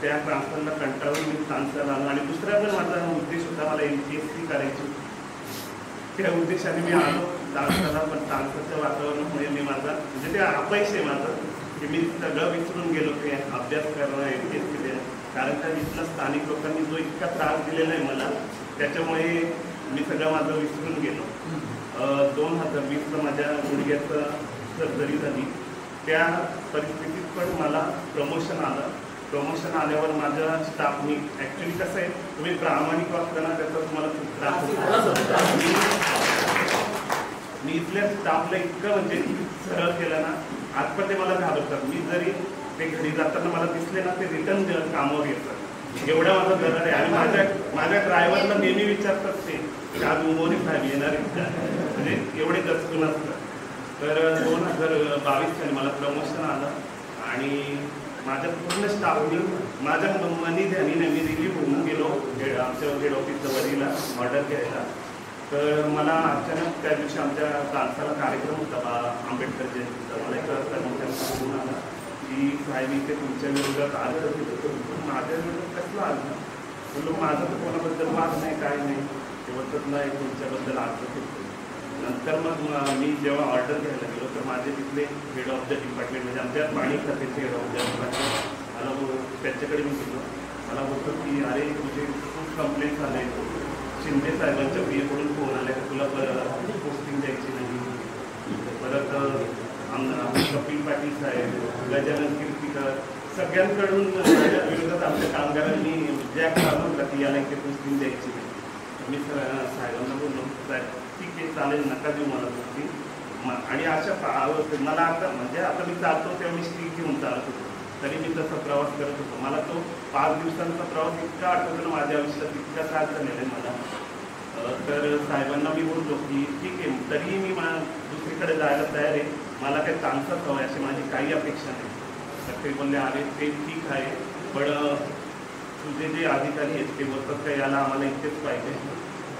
त्या ट्रान्सफरला कंटाळून मी ट्रान्सफर आलो आणि दुसरा पण माझा उद्देश होता, मला MPSC करायची. त्या उद्देशाने मी आलो ट्रान्सफरला, पण ट्रान्सफरच्या वातावरणामुळे मी माझा म्हणजे ते अपयश आहे माझं की मी सगळं विसरून गेलो ते अभ्यास करणं MPSC देणं. कारण त्या इथल्या स्थानिक लोकांनी जो इतका त्रास दिलेला आहे मला, त्याच्यामुळे मी सगळं माझं विसरून गेलो. 2020ला माझ्या गुडघ्याचं सर्जरी झाली. त्या परिस्थितीत पण मला प्रमोशन आलं. प्रमोशन आल्यावर माझ्या स्टाफनी ॲक्च्युली कसं आहे, तुम्ही प्रामाणिक वागताना त्याचा तुम्हाला खूप त्रास होतो. मी इथल्या स्टाफला इतकं म्हणजे सरळ केलं ना, आज पण ते मला घाबरतात. मी जरी ते घरी जाताना मला दिसले ना, ते रिटर्न कामावर येतात. एवढा माझा दरार आहे. आणि माझ्या ड्रायव्हरला नेहमी विचारतात ते की आज उमोरी साहेब येणार आहेत, म्हणजे एवढे दचकून असतात. तर 2022 साली मला प्रमोशन आलं आणि माझ्या पूर्ण स्टाफनी माझ्या मनी ध्यानीने मी रिलीव्ह होऊन गेलो आमच्या हेड ऑफिसच्या वरीला ऑर्डर घ्यायला. तर मला अचानक त्या दिवशी आमच्या डान्साला कार्यक्रम होता आंबेडकर जयंतीचा. मला एक कर्मचाऱ्यांचा फोन आला की साहेब इथे तुमच्या विरोधात अर्ज दिलं. माझ्या विरोधात कसलं अर्ज? बोललो माझं तर कोणाबद्दल वाद नाही, काय नाही, तेवढंच नाही तुमच्याबद्दल अर्ज दिलं. नंतर मग मी जेव्हा ऑर्डर घ्यायला गेलो तर माझे तिथले हेड ऑफ द डिपार्टमेंट म्हणजे आमच्या पाणी खात्याचे हेड ऑफ द डिपार्टमेंट मला त्याच्याकडे मी गेलो. मला बोलतो की अरे तुझे खूप कंप्लेंट्स आले, शिंदे साहेबांच्या PA फोन आले की तुला पोस्टिंग द्यायची नाही. परत कपिल पाटील साहेब, गजानन कीर्तीकर, सगळ्यांकडून विरोधात आमच्या कामगारांनी ज्या म्हटलं की याला इथे पोस्टिंग द्यायची नाही. मी साहेबांना बोललो साहेब ठीक आहे चालेल, नका देऊ मला गोष्टी. आणि अशा मला आता म्हणजे आता मी चालतो तेव्हा मी स्टिक घेऊन चालत होतो, तरी मी तसा प्रवास करत होतो. मला तो 5 दिवसांचा प्रवास इतका आठवतो ना माझ्या आयुष्यात, इतका त्रास झालेला आहे मला. तर साहेबांना मी बोललो की ठीक आहे, तरीही मी दुसरीकडे जायला तयार आहे, मला काही चान्सच हवं अशी माझी काही अपेक्षा नाही. तर ते बोलले अरे ते ठीक आहे, पण तुझे जे अधिकारी आहेत ते बोलतात का याला आम्हाला इतकेच पाहिजे.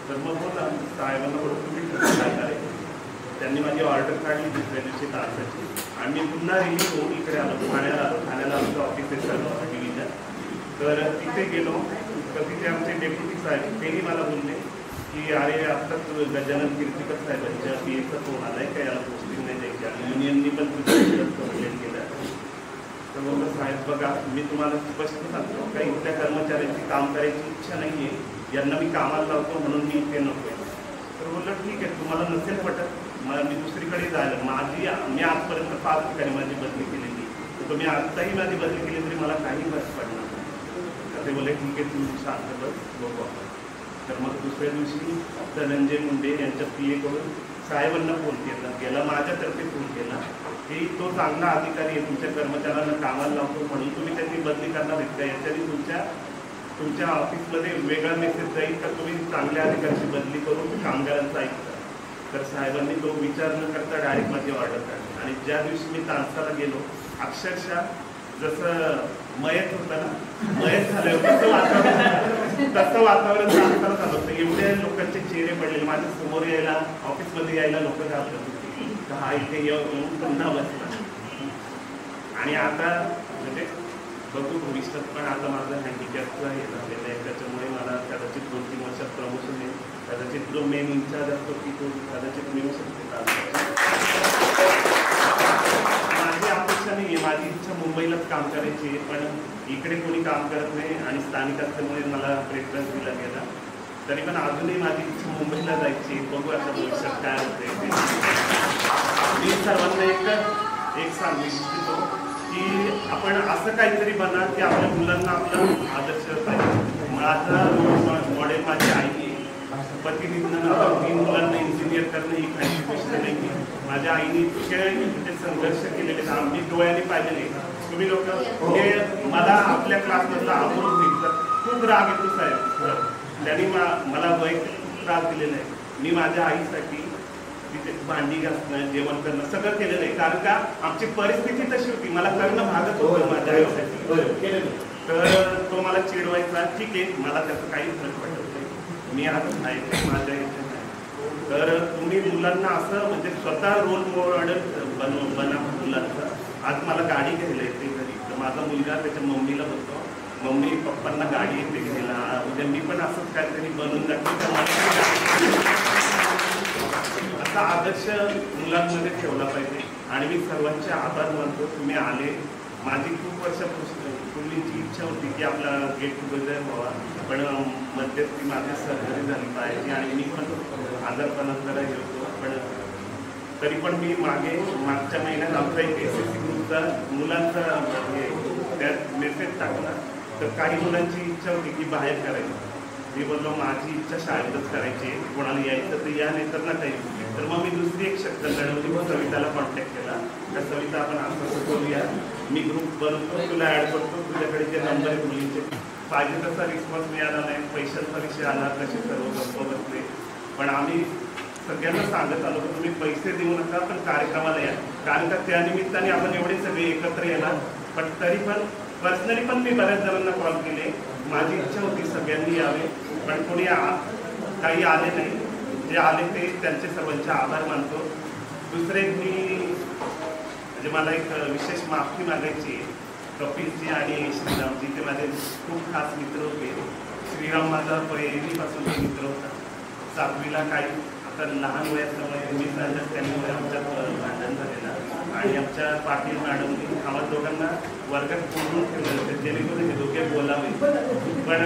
तर मग बोला साहेबांना बोलतो तुम्ही काय करायचं. त्यांनी माझी ऑर्डर काढली दुसऱ्या दिवशी तासाची आणि मी पुन्हा रिलीज होऊन इकडे आलो, ठाण्याला आमचं ऑफिस झालं डिव्हिजन. तर तिथे गेलो तर तिथे आमचे डेप्युटी साहेब तेही मला बोलले की अरे आत्ताच गजानन कीर्तिकर साहेबांच्या PA फोन आलाय काय याला पोस्टिंग नाही द्यायची आणि युनियननी पण तुझं कंप्लेंट केलं. तर बोललं साहेब बघा मी तुम्हाला स्पष्ट सांगतो काही इथल्या कर्मचाऱ्यांची काम करायची इच्छा नाही आहे, यांना मी कामाला लावतो म्हणून मी इथे नको. तर बोललं ठीक आहे तुम्हाला नसेल पटत मला मी दुसरीकडे जायला मी आजपर्यंत 5 ठिकाणी माझी बदली केलेली, तर तुम्ही आत्ताही माझी बदली केली तरी मला काही फरक पडणार नाही. तर ते बोलले ठीक आहे तुम्ही शांत बस बघू आपण. तर मग दुसऱ्या दिवशी धनंजय मुंडे यांच्या PA कडून साहेबांना फोन केला माझ्यातर्फे फोन केला की तो चांगला अधिकारी आहे, तुमच्या कर्मचाऱ्यांना कामाला लावतो म्हणून तुम्ही त्याची बदली करणार आहेत का, याच्याने तुमच्या ऑफिसमध्ये वेगळा मेसेज जाईल का तुम्ही चांगल्या अधिकाऱ्याची बदली करून कामगारांचं ऐकता. तर साहेबांनी तो विचार न करता डायरेक्ट माझी ऑर्डर काढली आणि ज्या दिवशी मी तानसाला गेलो अक्षरशः जसं मयत होतं ना मयत झालं तसं वातावरण तानसाला झालं होतं. एवढ्या लोकांचे चेहरे पडलेले माझ्या समोर यायला ऑफिसमध्ये यायला लोक घाबरत होते हा इथे येऊन पुन्हा बसला. आणि आता म्हणजे बघू भविष्यात पण आता माझं हँडिकॅपचं हे झालेलं आहे त्याच्यामुळे मला कदाचित 2-3 वर्षात प्रमोशन येईल. कदाचित जो मेन इन्चार्ज असतो की तो कदाचित मिळू शकते. माझी अपेक्षा नाही आहे, माझी इच्छा मुंबईलाच काम करायची आहे पण इकडे कोणी काम करत नाही आणि स्थानिक असल्यामुळे मला प्रेफरन्स दिला गेला. तरी पण अजूनही माझी इच्छा मुंबईला जायची. बघू आता भविष्यात काय होते. मी सर्वांना एक सांगू इच्छितो की आपण असं काहीतरी बना की आपल्या मुलांना आपला आदर्श पाहिजे. माझा रोल मॉडेल माझी आई प्रतिनिधींना 3 मुलांना इंजिनियर करणं ही काही गोष्ट नाही. माझ्या आईने इतके संघर्ष केलेले आम्ही डोळ्याने पाहिलेले. तुम्ही लोक हे मला आपल्या क्लासमधला अमोल दिसतात खूप राग येतो साहेब, त्यांनी मला वैयक्तिक त्रास दिलेला आहे. मी माझ्या आईसाठी तिथे भांडी घासणं जेवण करणं सगळं केलेलं आहे कारण का आमची परिस्थिती तशी होती, मला करणं भागत होतं माझ्या आईसाठी. तर तो मला चिडवायचा. ठीक आहे मला त्याचं काही फरक पडत नाही, मी आज आहे माझ्या इथे नाही. तर तुम्ही मुलांना असं म्हणजे स्वतः रोल मॉडेल बना मुलांचं. आज मला गाडी घ्यायला येते घरी तर माझा मुलगा त्याच्या मम्मीला बोलतो मम्मी पप्पांना गाडी येते घ्यायला, उद्या मी पण असंच काहीतरी बनवून जातो. असा आदर्श मुलांमध्ये ठेवला पाहिजे आणि मी सर्वांचे आभार मानतो तुम्ही आले. माझी खूप वर्षापूर्वीची इच्छा होती की आपला गेट टुगेदर व्हावा पण मध्यस्थी माझी सर्जरी झाली पाहिजे आणि मी पण आजारपणात जरा होतो. पण तरी पण मी मागच्या महिन्यात आमचा एक SSC ग्रुपचा मुलांचा त्यात मेसेज टाकला तर काही मुलांची इच्छा होती की बाहेर करायची. मी बोललो माझी इच्छा शाळेतच करायची, कोणाला यायचं तर या नाही तर नका येऊ. तर मग मी दुसरी एक शब्द लढवली व सविताला कॉन्टॅक्ट केला तर सविता आपण असं बोलूया मी ग्रुप बनवतो तुला ॲड करतो, तुझ्याकडे जे नंबर आहे मुलींचे पाहिजे तसा रिस्पॉन्स मिळाला नाही, पैशांचा विषय आला तसे सर्व गप्प बसले. पण आम्ही सगळ्यांना सांगत आलो की तुम्ही पैसे देऊ नका पण कार्यक्रमाला या कारण का त्यानिमित्ताने आपण एवढे सगळे एकत्र येणार. पण तरी पण पर्सनली पण मी बऱ्याच जणांना कॉल केले. माझी इच्छा होती सगळ्यांनी यावे पण कोणी काही आले नाही. जे आले ते त्यांचे सर्वांचे आभार मानतो. दुसरे मी म्हणजे मला एक विशेष माफी मागायची कपिलजी आणि श्रीरामजी ते माझे खूप खास मित्र होते. श्रीराम माझा पहिलीपासून मित्र होता. 7वीला काही आता लहान वयात मिसअंडरस्टँडिंगमुळे आमच्यात भांडण झालेलं आणि आमच्या पाटील मॅडमनी आम्हाला दोघांना वर्गात बोलून ठेवलं होतं जेणेकरून हे दोघे बोलावे. पण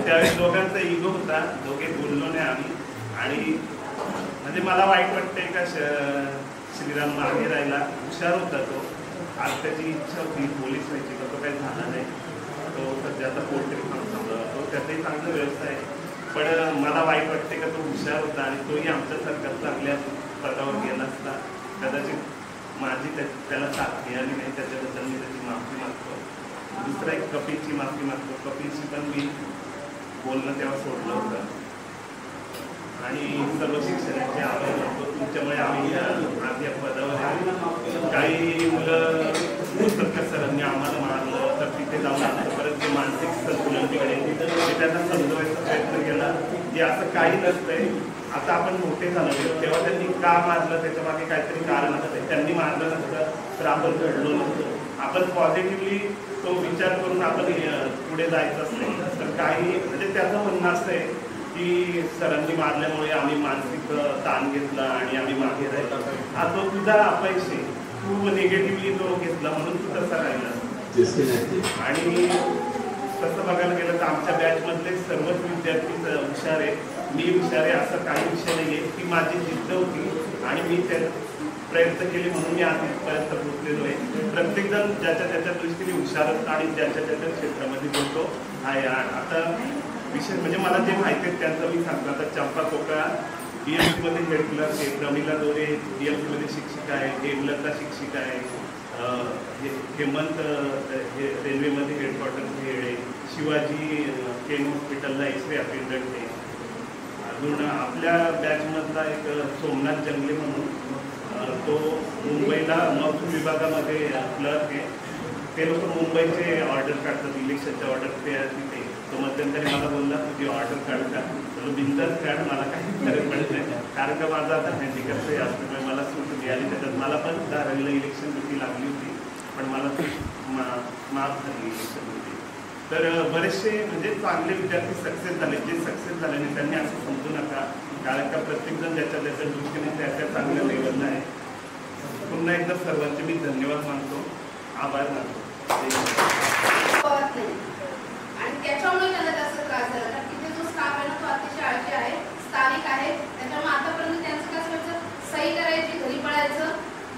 त्यावेळी दोघांचा इगो होता, दोघे बोललो नाही आम्ही. आणि म्हणजे मला वाईट वाटतंय का श्रीराम मागे राहिला, हुशार होता तो. आज त्याची इच्छा होती पोलीस व्हायची तर तो काही झाला नाही. तो सध्या आता पोल्ट्री फार्म सांभाळतो, त्याचाही चांगला व्यवसाय आहे. पण मला वाईट वाटते का तो हुशार होता आणि तोही आमच्यासारखा चांगल्या पदावर गेला असता. कदाचित माझी त्याला साथ मिळाली नाही, त्याच्याबद्दल मी त्याची माफी मागतो. दुसरा एक कपिलची माफी मागतो. कपिलची पण मी बोलणं तेव्हा सोडलं होतं आणि सर्व शिक्षणाचे आभार मानतो. तुमच्यामुळे आम्ही आज या पदावर काही मुलं सरांनी आम्हाला मारलं तर तिथे जाऊन आमचं परत जे मानसिक संतुलन बिघडेल ते त्यांना समजवायचा प्रयत्न केला की असं काही नसतंय. आता आपण मोठे झालो तेव्हा त्यांनी का मारलं त्याच्या मागे काहीतरी कारण असतं. त्यांनी मारलं नसतं तर आपण घडलो नसतो. आपण पॉझिटिव्हली तो विचार करून आपण पुढे जायचं असेल तर काही म्हणजे त्याचं म्हणणं असं आहे की सरांनी मारल्यामुळे आम्ही मानसिक ताण घेतला आणि आम्ही मागे राहिलो. हा तो तुझा अपयश आहे, तू निगेटिव्हली तो घेतला म्हणून तू तसा राहिला. आणि तसं बघायला गेलं तर आमच्या बॅचमधले सर्वच विद्यार्थी हुशार आहे, मी हुशार आहे असं काही विषय नाही आहे. ती माझी जिद्द होती आणि मी त्या प्रयत्न केले म्हणून मी आज इथपर्यंत पोहोचलेलो आहे. प्रत्येकजण ज्याच्या त्याच्या दृष्टीने हुशार असतं आणि ज्याच्या त्याच्या क्षेत्रामध्ये बोलतो आहे. आता विशेष म्हणजे मला जे माहिती आहे त्यांचं मी सांगतो. आता चंपा कोकळा DMC-मध्ये हेड क्लर्क आहे, प्रमिला दोरे DMC-मध्ये शिक्षिका आहे, हेमलता शिक्षिका आहे, हेमंत रेल्वेमध्ये हेडक्वार्टर हेड आहे, शिवाजी केम हॉस्पिटलला एक्सरे अटेंडंट आहे. अजून आपल्या बॅचमधला एक सोमनाथ जंगले म्हणून तो मुंबईला महसूल विभागामध्ये क्लर्क आहे. ते लोक मुंबईचे ऑर्डर काढतात, इलेक्शनच्या ऑर्डर ते तिथे. तो मध्यंतरी मला बोलला तुझी ऑर्डर काढ का, तर बिंदास काढ, मला काही फरक पडत नाही कारण का माझा आता हँडिकॅप असल्यामुळे मला सूट मिळाली. त्याच्यात मला पण 10वीला इलेक्शन ड्युटी लागली होती पण मला ती माफ झाली इलेक्शन ड्युटी. तर बरेचसे म्हणजे चांगले विद्यार्थी सक्सेस झाले. जे सक्सेस झाले नाही त्यांनी असं समजू नका कारण का प्रत्येकजण ज्याच्या त्याच्या दृष्टीने त्या चांगल्या लेवलला आहे. पुन्हा एकदा सर्वांचे मी धन्यवाद मानतो, आभार मानतो. आणि त्याच्यामुळे त्यांना जास्त त्रास झाला कारण तिथे जो स्टाफ आहे ना तो अतिशय आळशी आहे, स्थानिक आहे. त्याच्यामुळे आतापर्यंत त्यांचं कसं व्हायचं, सही करायची, घरी पडायचं,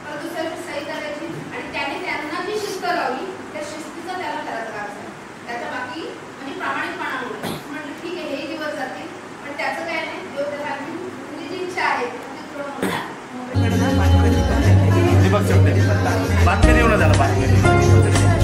परत दुसऱ्या दिवशी सही करायची आणि त्याने त्यांना जी शिस्त लावली त्या शिस्तीचा त्याला खरा त्रास आहे. त्याच्या बाकी म्हणजे प्रामाणिकपणामुळे म्हटलं ठीक आहे हे दिवस जातील पण त्याचं काय नाही. जो त्याला तुझी जी इच्छा आहे ती थोडं मोठा बातमी येऊ ना त्याला बातमी